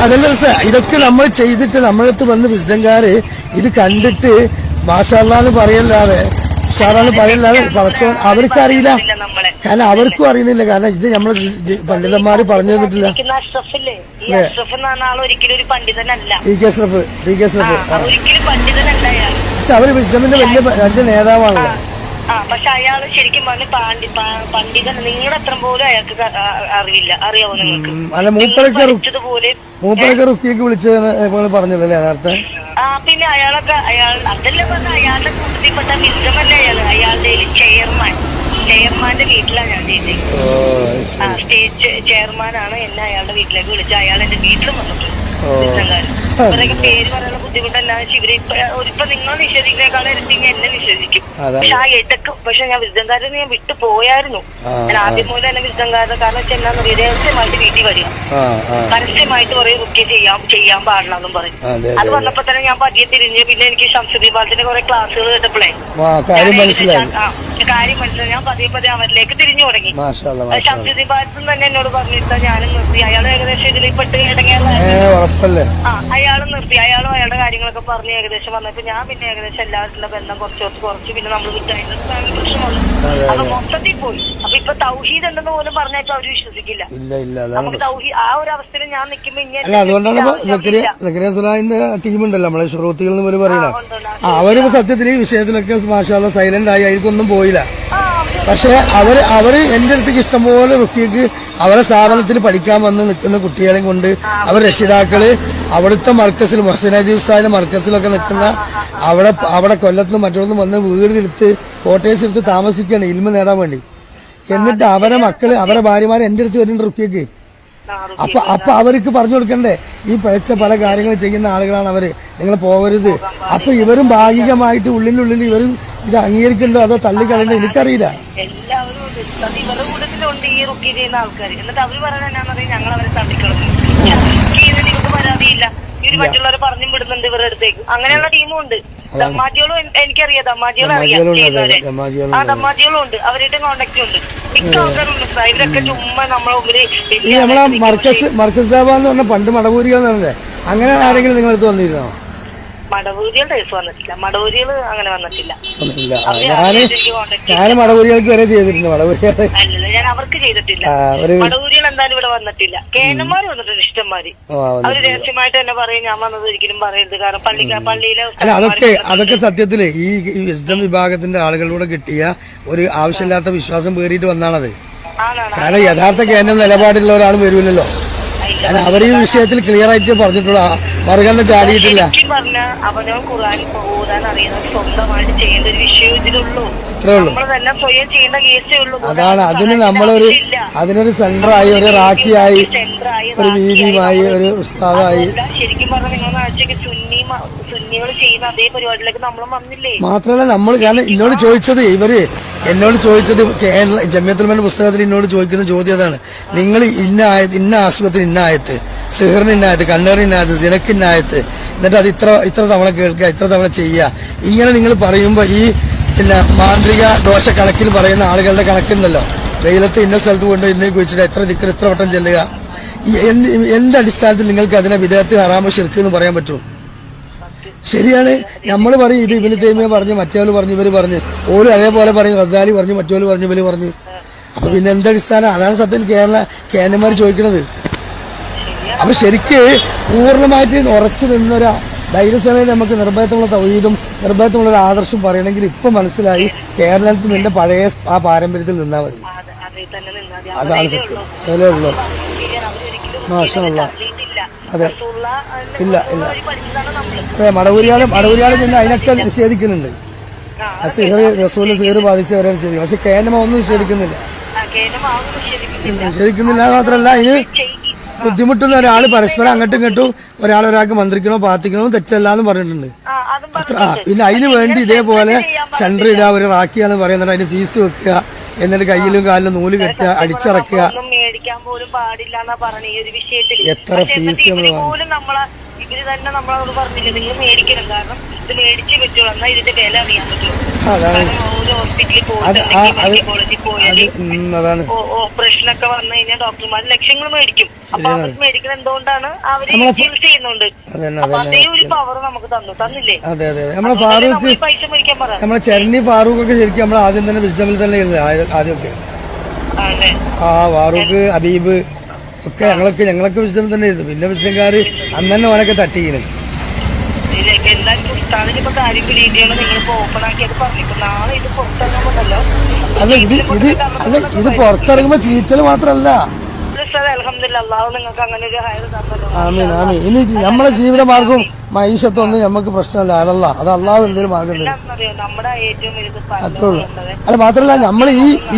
അതല്ല ഇതൊക്കെ നമ്മൾ ചെയ്തിട്ട് നമ്മളടുത്ത് വന്ന് വിസ്ഡംകാര് ഇത് കണ്ടിട്ട് മാഷാ അല്ലാഹ് എന്ന് പറയല്ലാതെ ഉഷാറാണ് പറയല്ലാതെ പറച്ചോ അവർക്കറിയില്ല. കാരണം അവർക്കും അറിയുന്നില്ല. കാരണം ഇത് നമ്മളെ പണ്ഡിതന്മാര് പറഞ്ഞു തന്നിട്ടില്ല. പക്ഷെ അവര് വിസ്ഡമിന്റെ വലിയ നേതാവാണല്ലോ. പക്ഷെ അയാള് ശരിക്കും പറഞ്ഞ പണ്ഡിതൻ. നിങ്ങളുടെ അത്ര പോലും അയാൾക്ക് അറിയില്ല. അറിയാവോ നിങ്ങൾക്ക്? അല്ല മൂപ്പരൊക്കെ റുക്കിയൊക്കെ വിളിച്ചത് പറഞ്ഞതല്ലേ നേരത്തെ. പിന്നെ അയാളൊക്കെ അതല്ല പറഞ്ഞ അയാളുടെ കൂട്ടത്തിൽപ്പെട്ട വിസ്ഡമല്ലേ അയാളുടെ ചെയർമാൻ. ചെയർമാന്റെ വീട്ടിലാണ് ഞാൻ ചെയ്തത്. സ്റ്റേറ്റ് ചെയർമാനാണ് എന്നെ അയാളുടെ വീട്ടിലേക്ക് വിളിച്ചത്. അയാൾ എന്റെ വീട്ടിലും വന്നിട്ടുണ്ട്. ഇവരൊക്കെ പേര് പറയാനുള്ള ബുദ്ധിമുട്ടല്ലാന്ന് വെച്ചാൽ ഇവര് ഇപ്പൊ നിങ്ങൾ നിഷേധിക്കുന്നേക്കാളും എടുത്തെങ്കിൽ എന്നെ വിശ്വസിക്കും. പക്ഷെ ആ ഇടക്ക് പക്ഷെ ഞാൻ വിരുദ്ധംകാരൻ ഞാൻ വിട്ടു പോയായിരുന്നു. ഞാൻ ആദ്യം മുതൽ തന്നെ വിരുദ്ധംകാരൻ കാരണം വെച്ചാൽ എന്നാ രഹസ്യമായിട്ട് വീട്ടിൽ വരിക, പരസ്യമായിട്ട് പറയും റുക്കി ചെയ്യാൻ പാടില്ലെന്നും പറയും. അത് വന്നപ്പോ തന്നെ ഞാൻ പതിയെ തിരിഞ്ഞ് പിന്നെ എനിക്ക് ശംസുദ്ദീപാലത്തിന്റെ കുറെ ക്ലാസ്സുകൾ കേട്ടപ്പോഴേ കാര്യം മനസ്സിലായി. ഞാൻ പതിയെ അവരിലേക്ക് തിരിഞ്ഞു തുടങ്ങി. ശംസുദ്ദീപാലത്തും തന്നെ എന്നോട് പറഞ്ഞിട്ടാ ഞാനും നിർത്തി. അയാൾ ഏകദേശം ഇതിൽ പെട്ട് ഇടങ്ങിയാൽ അയാളും നിർത്തി. അയാളും അയാളുടെ കാര്യങ്ങളൊക്കെ പറഞ്ഞ് ഏകദേശം വന്നപ്പോ ഞാൻ പിന്നെ ഏകദേശം എല്ലാവരുടെ ബന്ധം കുറച്ച് പിന്നെ നമ്മൾ വിട്ടായിരുന്നു പ്രശ്നമുള്ളൂ. അപ്പൊ മൊത്തത്തിൽ പോയി. അപ്പൊ ഇപ്പൊ തൗഹീദ് ഉണ്ടെന്ന് പോലും പറഞ്ഞാൽ അവര് വിശ്വസിക്കില്ല. നമുക്ക് തൗഹീദ് ആ ഒരു അവസ്ഥയിൽ ഞാൻ നിൽക്കുമ്പോ അതുകൊണ്ടാണ് ടീമുണ്ടല്ലോ നമ്മളെ ശ്രോത്തികൾ എന്ന് പറയണ അവര് സത്യത്തിൽ ഈ വിഷയത്തിലൊക്കെ മാഷാഅല്ലാഹ് സൈലന്റ് ആയി അതിൽക്കൊന്നും പോയില്ല. പക്ഷെ അവര് എന്റെ അടുത്തേക്ക് ഇഷ്ടംപോലെ റുക്കിയക്ക് അവരെ സ്ഥാപനത്തിൽ പഠിക്കാൻ വന്ന് നിൽക്കുന്ന കുട്ടികളെയും കൊണ്ട് അവർ രക്ഷിതാക്കള് അവിടുത്തെ മർക്കസിൽ മൊഹസിനാജി ഉസ്താദിന്റെ മർക്കസിലൊക്കെ നിൽക്കുന്ന അവിടെ കൊല്ലത്തുനിന്നും മറ്റൊന്നും വന്ന് വീടെടുത്ത് കോട്ടേഴ്സ് എടുത്ത് താമസിക്കുകയാണ് ഇൽമ നേടാൻ വേണ്ടി. എന്നിട്ട് അവരെ മക്കള് അവരെ ഭാര്യമാരെ എന്റെ അടുത്ത് വരുന്നുണ്ട് റുക്കിയക്ക്. അപ്പൊ അവർക്ക് പറഞ്ഞു കൊടുക്കണ്ടേ ഈ പഴച്ച പല കാര്യങ്ങളും ചെയ്യുന്ന ആളുകളാണ് അവര്, നിങ്ങൾ പോകരുത്. അപ്പൊ ഇവരും ഭാഗികമായിട്ട് ഉള്ളിനുള്ളിൽ ഇവരും ഇത് അംഗീകരിക്കണ്ടോ അതോ തള്ളിക്കളയണ്ടോ എനിക്കറിയില്ല. എല്ലാവരും ഇവരുടെ കൂട്ടത്തിലുണ്ട് ഈ റുക്കി ചെയ്യുന്ന ആൾക്കാർ. എന്നിട്ട് അവര് പറയുന്നത് ഞങ്ങൾ അവരെ തള്ളിക്കളഞ്ഞു, നിങ്ങൾക്ക് പരാതിയില്ല, ഇവര് മറ്റുള്ളവരെ പറഞ്ഞും വിടുന്നുണ്ട് ഇവരുടെ അടുത്തേക്ക്. അങ്ങനെയുള്ള ടീമും ഉണ്ട്. ദമ്മാജികളും എനിക്കറിയാം, ദമ്മാജികളും അറിയാം ചെയ്യുന്നവരെ. ആ ദമ്മാജികളും ഉണ്ട്, അവരുടെ കോണ്ടാക്റ്റും ഉണ്ട്. മിക്ക ആൾക്കാരുണ്ട്. ഇവരൊക്കെ ചുമ്മാ നമ്മളെ മർക്കസ് ദാബ എന്ന് പറഞ്ഞ പണ്ട് മടവൂരികൾ എന്ന് പറഞ്ഞത് അങ്ങനെ ആരെങ്കിലും നിങ്ങളടുത്ത് വന്നിരുന്നോ? മടവൂരികളുടെ കേസ് വന്നിട്ടില്ല. മടവൂരികൾ അങ്ങനെ വന്നിട്ടില്ല. ഞാൻ മടവൂരികൾക്ക് വരെ ചെയ്തിട്ടുണ്ട്. മടവൂരികൾ അല്ലല്ല, ഞാൻ അവർക്ക് ചെയ്തിട്ടില്ല. മടവൂരികൾ എന്തായാലും ഇവിടെ വന്നിട്ടില്ല. കേനന്മാര് വന്നിട്ടുണ്ട് ഇഷ്ടംമാര്. അവര് രഹസ്യമായിട്ട് തന്നെ പറയും ഞാൻ വന്നത് ഒരിക്കലും പറയരുത്, കാരണം പള്ളിയിലെ അതൊക്കെ സത്യത്തില് ഈ വിസ്ഡം വിഭാഗത്തിന്റെ ആളുകളിലൂടെ കിട്ടിയ ഒരു ആവശ്യമില്ലാത്ത വിശ്വാസം പേറിയിട്ട് വന്നാണത്. കാരണം യഥാർത്ഥ കേന്ദ്രം നിലപാടുള്ള ഒരാൾ വരൂലല്ലോ. അവർ ഈ വിഷയത്തിൽ ക്ലിയർ ആയിട്ട് പറഞ്ഞിട്ടുള്ള മറുകണ്ഠം ചാടിയിട്ടില്ല. അവനോ ഖുർആൻ ഓതാൻ അറിയുന്നത് സ്വന്തമായിട്ട് ചെയ്യേണ്ട ഒരു വിഷയം ഇതിലുള്ളൂ. സ്വയം ചെയ്യേണ്ട കേസേ ഉള്ളൂ. അതാണ് അതിനൊരു സെന്ററായി ഒരു റാക്കിയായി ഒരു വീതിയുമായി ഒരു ഉസ്താദായി. ശരിക്കും പറഞ്ഞാൽ നിങ്ങൾ ആഴ്ചക്ക് സുന്നികൾ ചെയ്യുന്ന അതേ പരിപാടിയിലേക്ക് നമ്മളും വന്നില്ലേ. മാത്രമല്ല നമ്മൾ കാരണം എന്നോട് ചോദിച്ചത് ജമിയത്തുൽ ഉലമയുടെ പുസ്തകത്തിൽ എന്നോട് ചോദിക്കുന്ന ചോദ്യം അതാണ്. നിങ്ങൾ ഇന്ന ആശുപത്രി ഇന്ന ആയത്ത്, സിഹറിന് ഇന്ന ആയത്ത്, കണ്ണേറിന് ഇന്ന ആയത്ത്, സിനക്ക് ഇന്ന ആയത്ത്, എന്നിട്ട് അത് ഇത്ര തവണ കേൾക്കുക, ഇത്ര തവണ ചെയ്യുക, ഇങ്ങനെ നിങ്ങൾ പറയുമ്പോൾ ഈ പിന്നെ മാന്ത്രിക ദോഷ കണക്കിൽ പറയുന്ന ആളുകളുടെ കണക്കുണ്ടല്ലോ, വെയിലത്ത് ഇന്ന സ്ഥലത്ത് കൊണ്ട് ഇന്നേ കുഴിച്ചിട്ട് ഇത്ര വട്ടം ചെല്ലുക, എന്തടിസ്ഥാനത്തിൽ നിങ്ങൾക്ക് അതിനെ വിദേഹത്ത് ഹറാമോ ശിർക്ക് എന്ന് പറയാൻ പറ്റുമോ? ശരിയാണ്. നമ്മൾ പറയും ഇത് ഇബ്നു തൈമിയ്യ പറഞ്ഞു, മറ്റേവര് പറഞ്ഞു, ഇവര് പറഞ്ഞു, ഓരും അതേപോലെ പറയും, ഗസാലി പറഞ്ഞു, മറ്റേവര് പറഞ്ഞു, ഇവര് പറഞ്ഞു. അപ്പൊ പിന്നെ എന്തടിസ്ഥാനം? അതാണ് സത്യത്തിൽ കേന്ദ്രന്മാർ ചോദിക്കുന്നത്. അപ്പൊ ശരിക്ക് പൂർണ്ണമായിട്ട് ഉറച്ചു നിന്നൊരു ധൈര്യസമയം നമുക്ക് നിർഭയത്തുള്ള തൗഹീദും നിർഭയത്തുള്ള ഒരു ആദർശം പറയണമെങ്കിൽ ഇപ്പൊ മനസ്സിലായി കേരളത്തിൽ നിന്റെ പഴയ ആ പാരമ്പര്യത്തിൽ നിന്നാ മതി. അതാണ് സത്യം. അതേ ഉള്ളൂ. മാഷാ അല്ലാഹ്. അതെ, ഇല്ല മടവൂരിയാള് പിന്നെ അതിനൊക്കെ നിഷേധിക്കുന്നുണ്ട്. റസൂൽ സിഹർ ബാധിച്ചവരെ നിഷേധിക്കും. പക്ഷെ കേനമ ഒന്നും നിഷേധിക്കുന്നില്ല. മാത്രമല്ല ഇതിന് ബുദ്ധിമുട്ടുന്ന ഒരാൾ പരസ്പരം അങ്ങോട്ടും ഇങ്ങോട്ടും ഒരാൾക്ക് മന്ത്രിക്കണോ പ്രാർത്ഥിക്കണോ തെറ്റല്ലാന്ന് പറഞ്ഞിട്ടുണ്ട്. പിന്നെ അതിന് വേണ്ടി ഇതേപോലെ സെന്റർ ഇടുക, ഒരു റാക്കിയാന്ന് പറയുന്നത്, അതിന് ഫീസ് വെക്കുക, എന്നിട്ട് കയ്യിലും കാലിലും നൂല് കെട്ടുക, അടിച്ചിറക്കുക. മേടിക്കാൻ പോലും പാടില്ല എന്നാ പറഞ്ഞ ഈ ഒരു വിഷയത്തിൽ. എത്ര ഫീസ് പോലും ഇവര് തന്നെ നമ്മളോട് പറഞ്ഞില്ല നിങ്ങൾ മേടിക്കണം, കാരണം ഇത് മേടിച്ച് പറ്റുള്ളൂ, എന്നാൽ ഇതിന്റെ വില അറിയാൻ പറ്റുള്ളൂ. ഓരോ ഹോസ്പിറ്റലിൽ പോയിട്ട് ഓപ്പറേഷൻ ഒക്കെ വന്നു കഴിഞ്ഞാൽ ഡോക്ടർമാർ ലക്ഷങ്ങൾ മേടിക്കും. അപ്പൊ അവർ മേടിക്കണം എന്തുകൊണ്ടാണ്? അവര് ചികിത്സ ചെയ്യുന്നുണ്ട്. അപ്പൊ അതേ ഒരു പവർ നമുക്ക് തന്നില്ലേ? പൈസ മേടിക്കാൻ പറ. നമ്മളെ ചെന്നൈ ഫാറൂഖ് ഒക്കെ ശരിക്കും നമ്മൾ ആദ്യം തന്നെ വിസ്ഡമിൽ തന്നെ ആദ്യമൊക്കെ ഫാറൂഖ് ഹബീബ് ഒക്കെ ഞങ്ങളൊക്കെ വിസ്ഡമിൽ തന്നെ ഇരുന്നു. പിന്നെ വിസ്ഡംകാര് അന്ന് തന്നെ ഓനൊക്കെ തട്ടിയിരുന്നു. അല്ല ഇത് പുറത്തിറങ്ങുമ്പോ ചീച്ചല് മാത്രല്ല, അൽഹംദുലില്ലാ അള്ളാഹു നിങ്ങൾക്ക് അങ്ങനെ ഒരു ഹൈർ തന്നല്ലോ. ആമീൻ ആമീൻ. ഇനി നമ്മളെ ജീവിതമാർഗവും മൈഷത്തൊന്നും നമുക്ക് പ്രശ്നമല്ല. അതല്ല, അത് അള്ളാഹു എന്തെങ്കിലും മാർഗം തരും. നമ്മുടെ ഏറ്റവും വലുത് അത്രേ ഉള്ളൂ. അല്ല, മാത്രമല്ല നമ്മൾ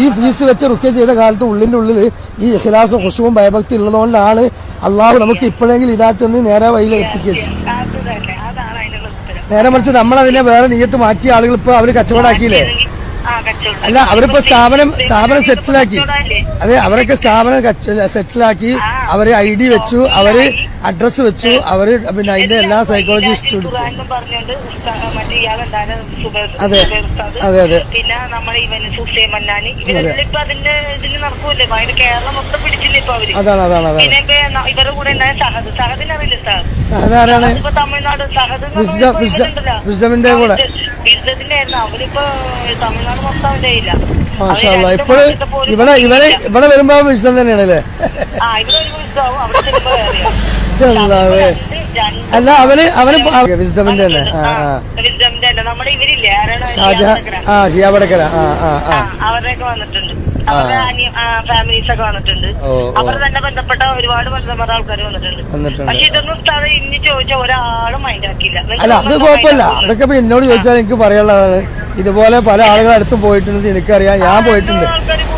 ഈ ഫീസ് വെച്ച് റുക്യ ചെയ്ത കാലത്ത് ഉള്ളിന്റെ ഉള്ളിൽ ഈ ഇഖ്ലാസും ഖുശൂവും ഭയഭക്തി ഉള്ളതുകൊണ്ടാണ് അള്ളാഹു നമുക്ക് ഇപ്പോഴെങ്കിലും ഇതിനകത്ത് നിന്ന് നേരെ വഴിയിൽ എത്തിക്കുക. അതാണ് അതിനുള്ള ഉത്തരം. നേരെ മറിച്ച് നമ്മളതിനെ വേറെ നീയത്ത് മാറ്റിയ ആളുകൾ ഇപ്പൊ അവര് കച്ചവടാക്കിയില്ലേ? അല്ല, അവരിപ്പോ സ്ഥാപനം സെറ്റിലാക്കി. അതെ, അവരൊക്കെ സ്ഥാപനം സെറ്റിലാക്കി. അവര് ID വെച്ചു, അവര് അഡ്രസ് വെച്ചു, അവര് പിന്നെ അതിന്റെ എല്ലാ സൈക്കോളജിസ്റ്റും എടുത്തു. അതെ അതെ അതെ. പിന്നെ നമ്മുടെ ഇവന് സുസൈൻ മന്നാനി ഇവരെല്ലാം ഇപ്പൊ അതിന്റെ ഇതിന് നടക്കൂല്ലേ, അതിന് കേരളം മൊത്തം പിടിച്ചില്ലേ ഇപ്പൊ അവര്. അതാണ് അതാണ് അതാണ്. പിന്നെ ഇവരുടെ കൂടെ ഉണ്ടായ സഹദിനറിയില്ലേ സാർ? സഹദാരാണ് ഇപ്പൊ തമിഴ്നാട് വിസ്ഡമിന്റെ കൂടെ വിസ്ഡത്തിന്റെ ആയിരുന്നു. അവരിപ്പോ തമിഴ്നാട് മൊത്തം അവന്റെ ഇല്ല. മാഷാ അല്ലാഹ്. ഇപ്പോഴും ഇവിടെ വരുമ്പോ വിസ്ഡം തന്നെയാണല്ലേ? ഇവിടെ ഒരു വിസ്ഡാവും, അവിടെ ചെല്ലുമ്പോ വേറെയാ. അല്ല, അവന് വിസ്ഡമിന്റെ തന്നെ. വിസ്ഡമിന്റെ അല്ല, നമ്മുടെ ഇവരില്ലേ ഷിയാബടക്കര അവരുടെയൊക്കെ വന്നിട്ടുണ്ട്. അവരുടെ ഫാമിലീസ് ഒക്കെ വന്നിട്ടുണ്ട്. അവർ തന്നെ ബന്ധപ്പെട്ട ഒരുപാട് ബന്ധപ്പെട്ട ആൾക്കാർ വന്നിട്ടുണ്ട്. പക്ഷെ ഇതൊന്നും ഉസ്താദ് ഇനി ചോദിച്ച ഒരാളും മൈൻഡ് ആക്കിയില്ല. അല്ല, അത് കുഴപ്പമില്ല. അതൊക്കെ ഇപ്പൊ എന്നോട് ചോദിച്ചാൽ എനിക്ക് പറയാനുള്ളതാണ്. ഇതുപോലെ പല ആളുകൾ അടുത്ത് പോയിട്ടുണ്ട്, എനിക്കറിയാം, ഞാൻ പോയിട്ടുണ്ട്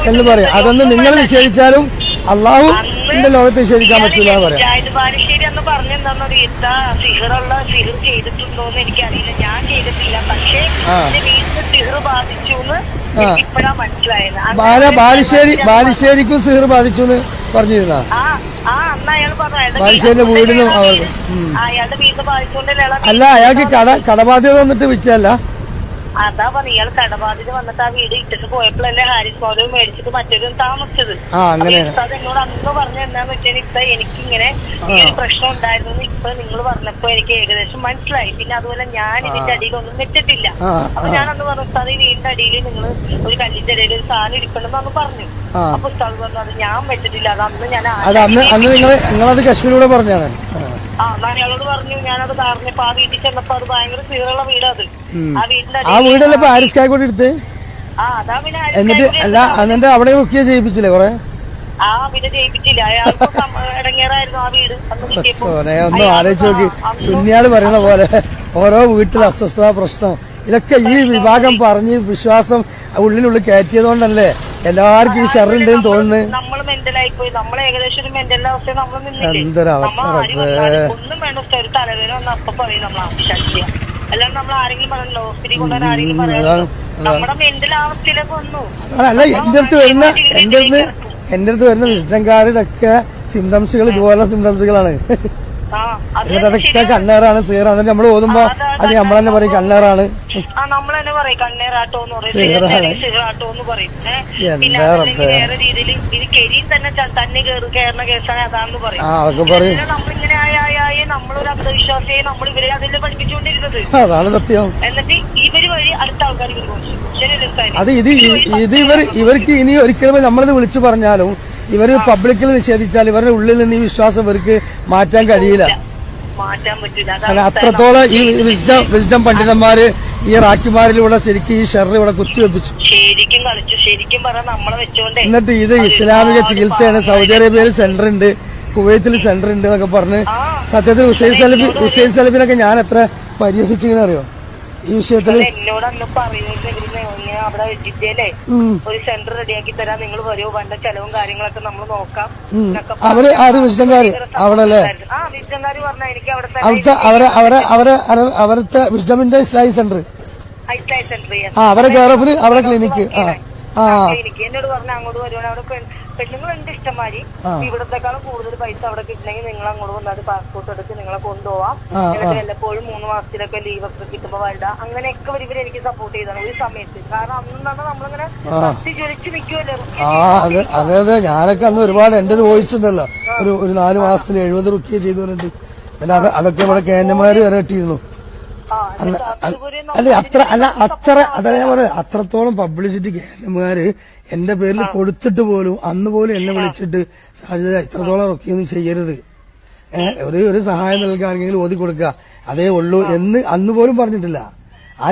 എന്ന് പറയാം. അതൊന്നും നിങ്ങൾ നിഷേധിച്ചാലും അള്ളാഹു എന്റെ ലോകത്ത് നിഷേധിക്കാൻ പറ്റില്ല എന്ന് പറയാം. ബാലുശ്ശേരി എന്ന് പറഞ്ഞെന്താന്നോ, സിഹിർ ചെയ്തിട്ടുണ്ടോന്ന് എനിക്കറിയില്ല. ഞാൻ ചെയ്തിട്ടില്ല. പക്ഷേ എന്റെ വീട്ടിൽ സിഹിർ ബാധിച്ചു എന്ന് ഇപ്പോഴാ മനസ്സിലായത്. ബാലുശ്ശേരിക്കും സിഹിർ ബാധിച്ചു എന്ന് പറഞ്ഞിരുന്ന അന്ന് അയാൾ പറഞ്ഞു ബാലുശ്ശേരിന്റെ വീടിനും അവർക്ക്. അയാളുടെ വീട്ടിൽ ബാധിച്ചുകൊണ്ടല്ലേ? അല്ല, അയാൾക്ക് കടബാധ്യത വന്നിട്ട് വെച്ചല്ല. അതാ പറഞ്ഞു, ഇയാൾ കടബാധിത വന്നിട്ട് ആ വീട് ഇട്ടിട്ട് പോയപ്പോഴല്ലേ ഹാരിസ് മോദവ് മേടിച്ചിട്ട് മറ്റൊരു താമസിച്ചത്. അത് എന്നോട് അന്ന് പറഞ്ഞ എന്താന്ന് വെച്ചാൽ ഇപ്പൊ എനിക്കിങ്ങനെ ഈ ഒരു പ്രശ്നം ഉണ്ടായിരുന്നു. ഇപ്പൊ നിങ്ങൾ പറഞ്ഞപ്പോ എനിക്ക് ഏകദേശം മനസ്സിലായി. പിന്നെ അതുപോലെ ഞാൻ ഇതിന്റെ അടിയിലൊന്നും വെച്ചിട്ടില്ല. അപ്പൊ ഞാൻ അന്ന് പറഞ്ഞു, ഉസ്താദ് ഈ വീടിന്റെ അടിയിൽ നിങ്ങൾ ഒരു കല്ലിന്റെ ഇടയിൽ ഒരു സാധനം ഇരിക്കണമെന്ന് പറഞ്ഞു. അപ്പൊ ഉസ്താദ് പറഞ്ഞു അത് ഞാൻ വെച്ചിട്ടില്ല. അത് അന്ന് നിങ്ങളത് കശ്മീരിലൂടെ പറഞ്ഞാണ്. അയാളോട് പറഞ്ഞു. ഞാനത് പറഞ്ഞപ്പോ ആ വീട്ടിൽ ചെന്നപ്പോ അത് ഭയങ്കര സീറുള്ള വീടത്. ആ വീടിന്റെ വീടല്ലേ ഇപ്പൊ ഹാരിസ് കായ്ക്കോട് എടുത്ത്? അതാ പിന്നെ എന്നിട്ട് അവിടെ ബുക്ക് ചെയ്യിപ്പിച്ചില്ലേ കൊറേ? പിന്നെ ചെയ്യിപ്പിച്ചില്ല. അയാൾക്ക് ഇടങ്ങേറായിരുന്നു ആ വീട്. ഒന്ന് ആലോചിച്ച് നോക്കി. സുന്നിയാള് പറയുന്ന പോലെ ഓരോ വീട്ടിൽ അസ്വസ്ഥത, പ്രശ്നം, ഇതൊക്കെ ഈ വിഭാഗം പറഞ്ഞ് വിശ്വാസം ഉള്ളിനുള്ളിൽ കയറ്റിയതുകൊണ്ടല്ലേ എല്ലാവർക്കും ഈ ഷെറുണ്ടെന്ന് തോന്നുന്നത്. നമ്മള് മെന്റലായി പോയി. നമ്മളെ ഏകദേശം ഒരു മെന്റൽ അവസ്ഥ നമ്മൾ എന്തൊരവസ്ഥ. ഒന്നും വേണ്ട, ഒരു തലവേദന വന്ന് അപ്പൊ പറയും നമ്മൾ ആവശ്യം. അല്ലാണ്ട് നമ്മൾ ആരെങ്കിലും പറയണല്ലോ, ഹോസ്പിറ്റലിൽ കൊണ്ടുവരാൻ ആരെങ്കിലും പറയണല്ലോ. നമ്മുടെ മെന്റൽ അവസ്ഥയിലേക്ക് വന്നു. അല്ല, എന്റെ അടുത്ത് വരുന്ന വിഷ്ണങ്കാരുടെ ഒക്കെ സിംറ്റംസുകൾ ഇതുപോലെ സിംറ്റംസുകളാണ്. എന്നിട്ട് അതൊക്കെ കണ്ണേറാണ്, സീറാണ്. എന്നിട്ട് നമ്മൾ ഓതുമ്പോ അത് നമ്മൾ തന്നെ പറയും കണ്ണേറാണ്, നമ്മളെന്നെ പറയും കണ്ണേറാട്ടോന്ന് പറയും, സിറാട്ടോന്ന് പറയും. പിന്നെ വേറെ രീതിയിൽ ഇത് കെരിയും തന്നെ കയറുന്ന കേസാണ് അതാന്ന് പറയും. നമ്മളിങ്ങനെ ആയി നമ്മളൊരു അന്ധവിശ്വാസിയായി നമ്മൾ ഇവരെ അതിൽ പഠിപ്പിച്ചുകൊണ്ടിരുന്നത്. അതാണ് സത്യം. എന്നിട്ട് ഇവര് വഴി അടുത്ത ആൾക്കാർ ഇവർ പോയി. അത് ഇവർക്ക് ഇനി ഒരിക്കലും നമ്മളിത് വിളിച്ചു പറഞ്ഞാലും ഇവര് പബ്ലിക്കിൽ നിഷേധിച്ചാൽ ഇവരുടെ ഉള്ളിൽ നിന്ന് ഈ വിശ്വാസം ഇവർക്ക് മാറ്റാൻ കഴിയില്ല. അത്രത്തോളം ഈ വിസ്ഡം പണ്ഡിതന്മാര് ഈ റാക്കിമാരിലൂടെ ശരിക്കും ഈ ഷെർ ഇവിടെ കുത്തിവെപ്പിച്ചു. ശരിക്കും കളിച്ചു. ശരിക്കും പറഞ്ഞാൽ നമ്മളെ വെച്ചോണ്ട്. എന്നിട്ട് ഇത് ഇസ്ലാമിക ചികിത്സയാണ്. സൗദി അറേബ്യയിൽ സെന്റർ ഉണ്ട്, കുവൈത്തിൽ സെന്റർ ഉണ്ട് എന്നൊക്കെ പറഞ്ഞ് സത്യത്തിൽ ഹുസൈൻ സലഫിനൊക്കെ ഞാൻ എത്ര പരിഹസിച്ചിങ്ങനെ അറിയോ ഈ വിഷയത്തില്. എന്നോട് അന്ന് പറയുന്നത് അവിടെ ജിദ്ദയിലെ ഒരു സെന്റർ റെഡിയാക്കി തരാം, നിങ്ങൾ വരുമോ, വേണ്ട ചെലവും കാര്യങ്ങളൊക്കെ നമ്മൾ നോക്കാം. അവര് ആര് വിശദംകാര് അവിടെ അല്ലേ? വിശദംകാര് പറഞ്ഞ എനിക്ക് അവിടുത്തെ വിസ്ഡമിന്റെ ഇസ്ലാമിക് സെന്റർ, അവരെ ഗേറഫില് അവരെ ക്ലിനിക്ക്. എന്നോട് പറഞ്ഞ അങ്ങോട്ട് വരുവാണ്. അവിടെ പെണ്ണുങ്ങളുണ്ട് ഇഷ്ടംമാരി. ഇവിടത്തെക്കാളും കൂടുതൽ പൈസ അവിടെ കിട്ടണമെങ്കിൽ നിങ്ങൾ അങ്ങോട്ട് വന്നിട്ട് പാസ്പോർട്ട് എടുത്ത് നിങ്ങളെ കൊണ്ടുപോവാം. എന്നിട്ട് വല്ലപ്പോഴും 3 മാസത്തിലൊക്കെ ലീവ് ഒക്കെ കിട്ടുമ്പോ വരണ്ട. അങ്ങനെയൊക്കെ ഇവര് എനിക്ക് സപ്പോർട്ട് ചെയ്താണ് ഒരു സമയത്ത്. കാരണം അന്നാണ് നമ്മളിങ്ങനെ ജ്വലിച്ച് നിൽക്കുമല്ലോ. അതെ, ഞാനൊക്കെ അന്ന് ഒരുപാട് എന്റെ ഒരു വോയിസ് ഉണ്ടല്ലോ, ഒരു 4 മാസത്തിന് 70 റുക്കിയ ചെയ്തവരുണ്ട്. പിന്നെ അതൊക്കെ ഇവിടെ കേന്ദ്രമാര് വരെ ഇട്ടിരുന്നു. അത്രത്തോളം പബ്ലിസിറ്റി കേന്ദ്രമാര് എന്റെ പേരിൽ കൊടുത്തിട്ട് പോലും അന്ന് പോലും എന്നെ വിളിച്ചിട്ട് സാധ്യത ഇത്രത്തോളം റൊക്കിയൊന്നും ചെയ്യരുത്, ഒരു സഹായം നൽകുകയാണെങ്കിൽ ഓതി കൊടുക്കുക അതേ ഉള്ളൂ എന്ന് അന്ന് പോലും പറഞ്ഞിട്ടില്ല. ആ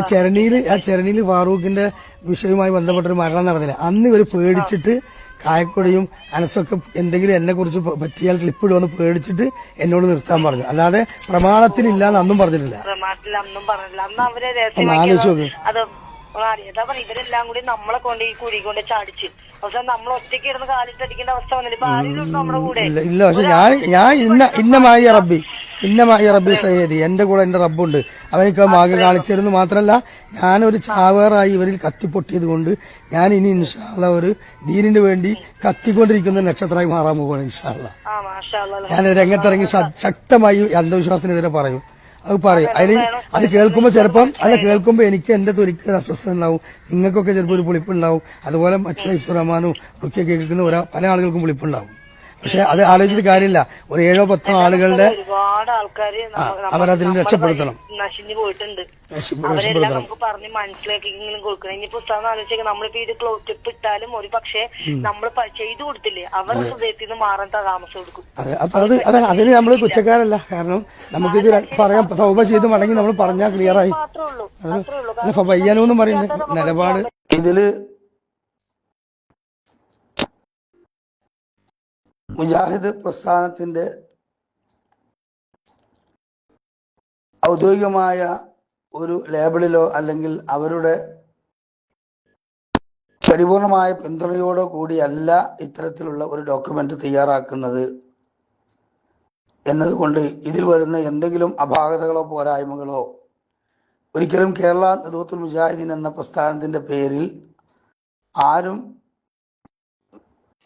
ചരണിയിൽ ഫാറൂഖിന്റെ വിഷയവുമായി ബന്ധപ്പെട്ടൊരു മരണം നടന്നില്ല. അന്ന് ഇവർ പേടിച്ചിട്ട് കായക്കൊടിയും അനസൊക്കെ എന്തെങ്കിലും എന്നെ കുറിച്ച് പറ്റിയാൽ ക്ലിപ്പ് ഇടുമെന്ന് പേടിച്ചിട്ട് എന്നോട് നിർത്താൻ പറഞ്ഞു. അല്ലാതെ പ്രമാണത്തിലില്ല എന്ന് അന്നും പറഞ്ഞിട്ടില്ല. ആലോചിച്ച് നോക്ക്. ഇവരെല്ലാം കൂടി നമ്മളെ കൊണ്ട് ഈ കുഴി കൊണ്ട് ചാടിച്ച് പക്ഷെ നമ്മൾ ഒറ്റയ്ക്ക് ഇടുന്ന കാലിട്ടടിക്കേണ്ട അവസ്ഥ വന്നില്ല. ഇപ്പൊ ആരെങ്കിലും നമ്മുടെ കൂടെ ഇല്ല. പക്ഷെ ഞാൻ ഇന്നമായി റബ്ബി സയ്യദി, എന്റെ കൂടെ എന്റെ റബ്ബുണ്ട്, അവനൊക്കെ മാർഗം കാണിച്ചിരുന്നു. മാത്രമല്ല ഞാനൊരു ചാവേറായി ഇവരിൽ കത്തിപ്പൊട്ടിയത് കൊണ്ട് ഞാൻ ഇനി ഇൻഷാ അല്ലാഹ് ഒരു ദീനിന് വേണ്ടി കത്തിക്കൊണ്ടിരിക്കുന്ന നക്ഷത്രമായി മാറാൻ പോവുകയാണ് ഇൻഷാ അല്ലാഹ്. ഞാൻ രംഗത്തിറങ്ങി ശക്തമായി അന്ധവിശ്വാസത്തിനെതിരെ പറയും. അത് പറയും. അത് കേൾക്കുമ്പോൾ കേൾക്കുമ്പോൾ എനിക്ക് എന്റെ തൊലിക്ക് അസ്വസ്ഥത ഉണ്ടാവും, നിങ്ങൾക്കൊക്കെ ചിലപ്പോൾ ഒരു പുളിപ്പുണ്ടാവും. അതുപോലെ മറ്റുള്ള ഇഫ്സുറഹ്മാനും ഒക്കെ കേൾക്കുന്ന പല ആളുകൾക്കും പുളിപ്പുണ്ടാവും. പക്ഷെ അത് ആലോചിച്ചിട്ട് കാര്യമില്ല. ഒരു 7-10 ആളുകളുടെ ഒരുപാട് ആൾക്കാര് അവരതിൽ രക്ഷപ്പെടുത്തണം, നശിഞ്ഞു പോയിട്ടുണ്ട്. അവരെല്ലാം നമുക്ക് പറഞ്ഞ് മനസ്സിലാക്കിയെങ്കിലും കൊടുക്കണം. ഇനി പുസ്തകം ആലോചിച്ചേക്ക് നമ്മളിപ്പോ ഇത് ക്ലോസ് ഇട്ടാലും ഒരു പക്ഷേ നമ്മൾ ചെയ്തു കൊടുത്തില്ലേ അവരുടെ ഹൃദയത്തിൽ നിന്ന് മാറാൻ താമസം കൊടുക്കും. അതിന് നമ്മൾ കുറ്റക്കാരല്ല. കാരണം നമുക്കിത് പറയാം, തൗബ ചെയ്ത് മടങ്ങി നമ്മൾ പറഞ്ഞാൽ ക്ലിയറായി. പയ്യാനൂന്നും പറയുന്നത് നിലപാട് ഇതില് മുജാഹിദ് പ്രസ്ഥാനത്തിന്റെ ഔദ്യോഗികമായ ഒരു ലേബിളിലോ അല്ലെങ്കിൽ അവരുടെ പരിപൂർണമായ പിന്തുണയോടോ കൂടിയല്ല ഇത്തരത്തിലുള്ള ഒരു ഡോക്യുമെന്റ് തയ്യാറാക്കുന്നത് എന്നതുകൊണ്ട് ഇതിൽ വരുന്ന എന്തെങ്കിലും അപാകതകളോ പോരായ്മകളോ ഒരിക്കലും കേരള നദവത്തുൽ മുജാഹിദീൻ എന്ന പ്രസ്ഥാനത്തിന്റെ പേരിൽ ആരും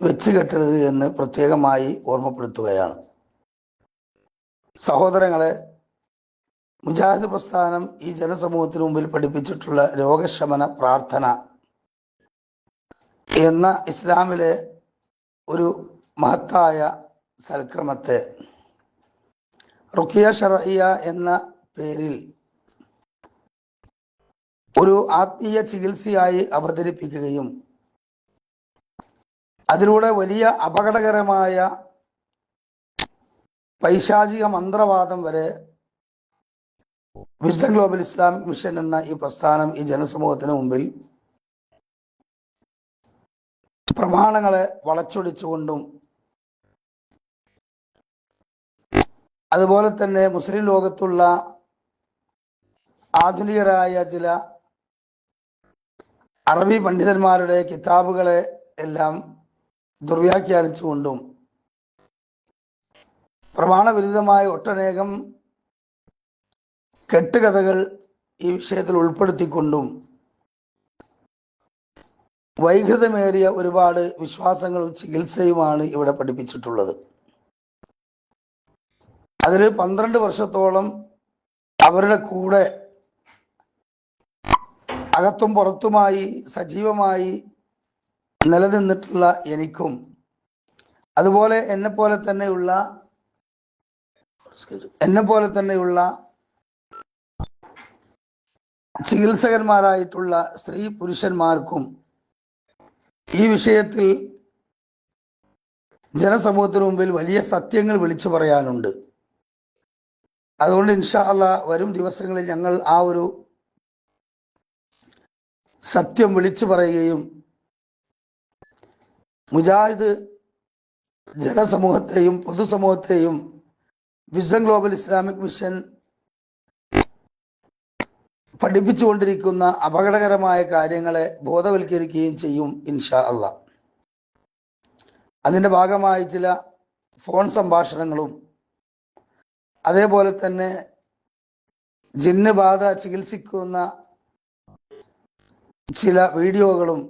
വെച്ച് കെട്ടരുത് എന്ന് പ്രത്യേകമായി ഓർമ്മപ്പെടുത്തുകയാണ്. സഹോദരങ്ങളെ, മുജാഹിദ് പ്രസ്ഥാനം ഈ ജനസമൂഹത്തിന് മുമ്പിൽ പഠിപ്പിച്ചിട്ടുള്ള രോഗശമന പ്രാർത്ഥന എന്ന ഇസ്ലാമിലെ ഒരു മഹത്തായ സൽക്രമത്തെ റുഖിയ ശർഇയ്യ എന്ന പേരിൽ ഒരു ആത്മീയ ചികിത്സയായി അവതരിപ്പിക്കുകയും അതിലൂടെ വലിയ അപകടകരമായ പൈശാചിക മന്ത്രവാദം വരെ വിസ്ഡം ഗ്ലോബൽ ഇസ്ലാമിക് മിഷൻ എന്ന ഈ പ്രസ്ഥാനം ഈ ജനസമൂഹത്തിന് മുമ്പിൽ പ്രമാണങ്ങളെ വളച്ചൊടിച്ചുകൊണ്ടും അതുപോലെ തന്നെ മുസ്ലിം ലോകത്തുള്ള ആധുനികരായ ചില അറബി പണ്ഡിതന്മാരുടെ കിതാബുകളെ എല്ലാം ദുർവ്യാഖ്യാനിച്ചുകൊണ്ടും പ്രമാണവിരുദ്ധമായ ഒട്ടനേകം കെട്ടുകഥകൾ ഈ വിഷയത്തിൽ ഉൾപ്പെടുത്തിക്കൊണ്ടും വൈകൃതമേറിയ ഒരുപാട് വിശ്വാസങ്ങളും ചികിത്സയുമാണ് ഇവിടെ പഠിപ്പിച്ചിട്ടുള്ളത്. അതിൽ 12 വർഷത്തോളം അവരുടെ കൂടെ അകത്തും പുറത്തുമായി സജീവമായി നിലനിന്നിട്ടുള്ള എനിക്കും അതുപോലെ എന്നെ പോലെ തന്നെയുള്ള ചികിത്സകന്മാരായിട്ടുള്ള സ്ത്രീ പുരുഷന്മാർക്കും ഈ വിഷയത്തിൽ ജനസമൂഹത്തിന് മുമ്പിൽ വലിയ സത്യങ്ങൾ വിളിച്ചു പറയാനുണ്ട്. അതുകൊണ്ട് ഇൻഷാ അല്ലാഹ് വരും ദിവസങ്ങളിൽ ഞങ്ങൾ ആ ഒരു സത്യം വിളിച്ചു പറയുകയും മുജാഹിദ് ജനസമൂഹത്തെയും പൊതുസമൂഹത്തെയും വിസ്ഡം ഗ്ലോബൽ ഇസ്ലാമിക് മിഷൻ പഠിപ്പിച്ചുകൊണ്ടിരിക്കുന്ന അപകടകരമായ കാര്യങ്ങളെ ബോധവൽക്കരിക്കുകയും ചെയ്യും ഇൻഷാ അല്ലാഹ്. അതിൻ്റെ ഭാഗമായി ചില ഫോൺ സംഭാഷണങ്ങളും അതേപോലെ തന്നെ ജിന്ന് ബാധ ചികിത്സിക്കുന്ന ചില വീഡിയോകളും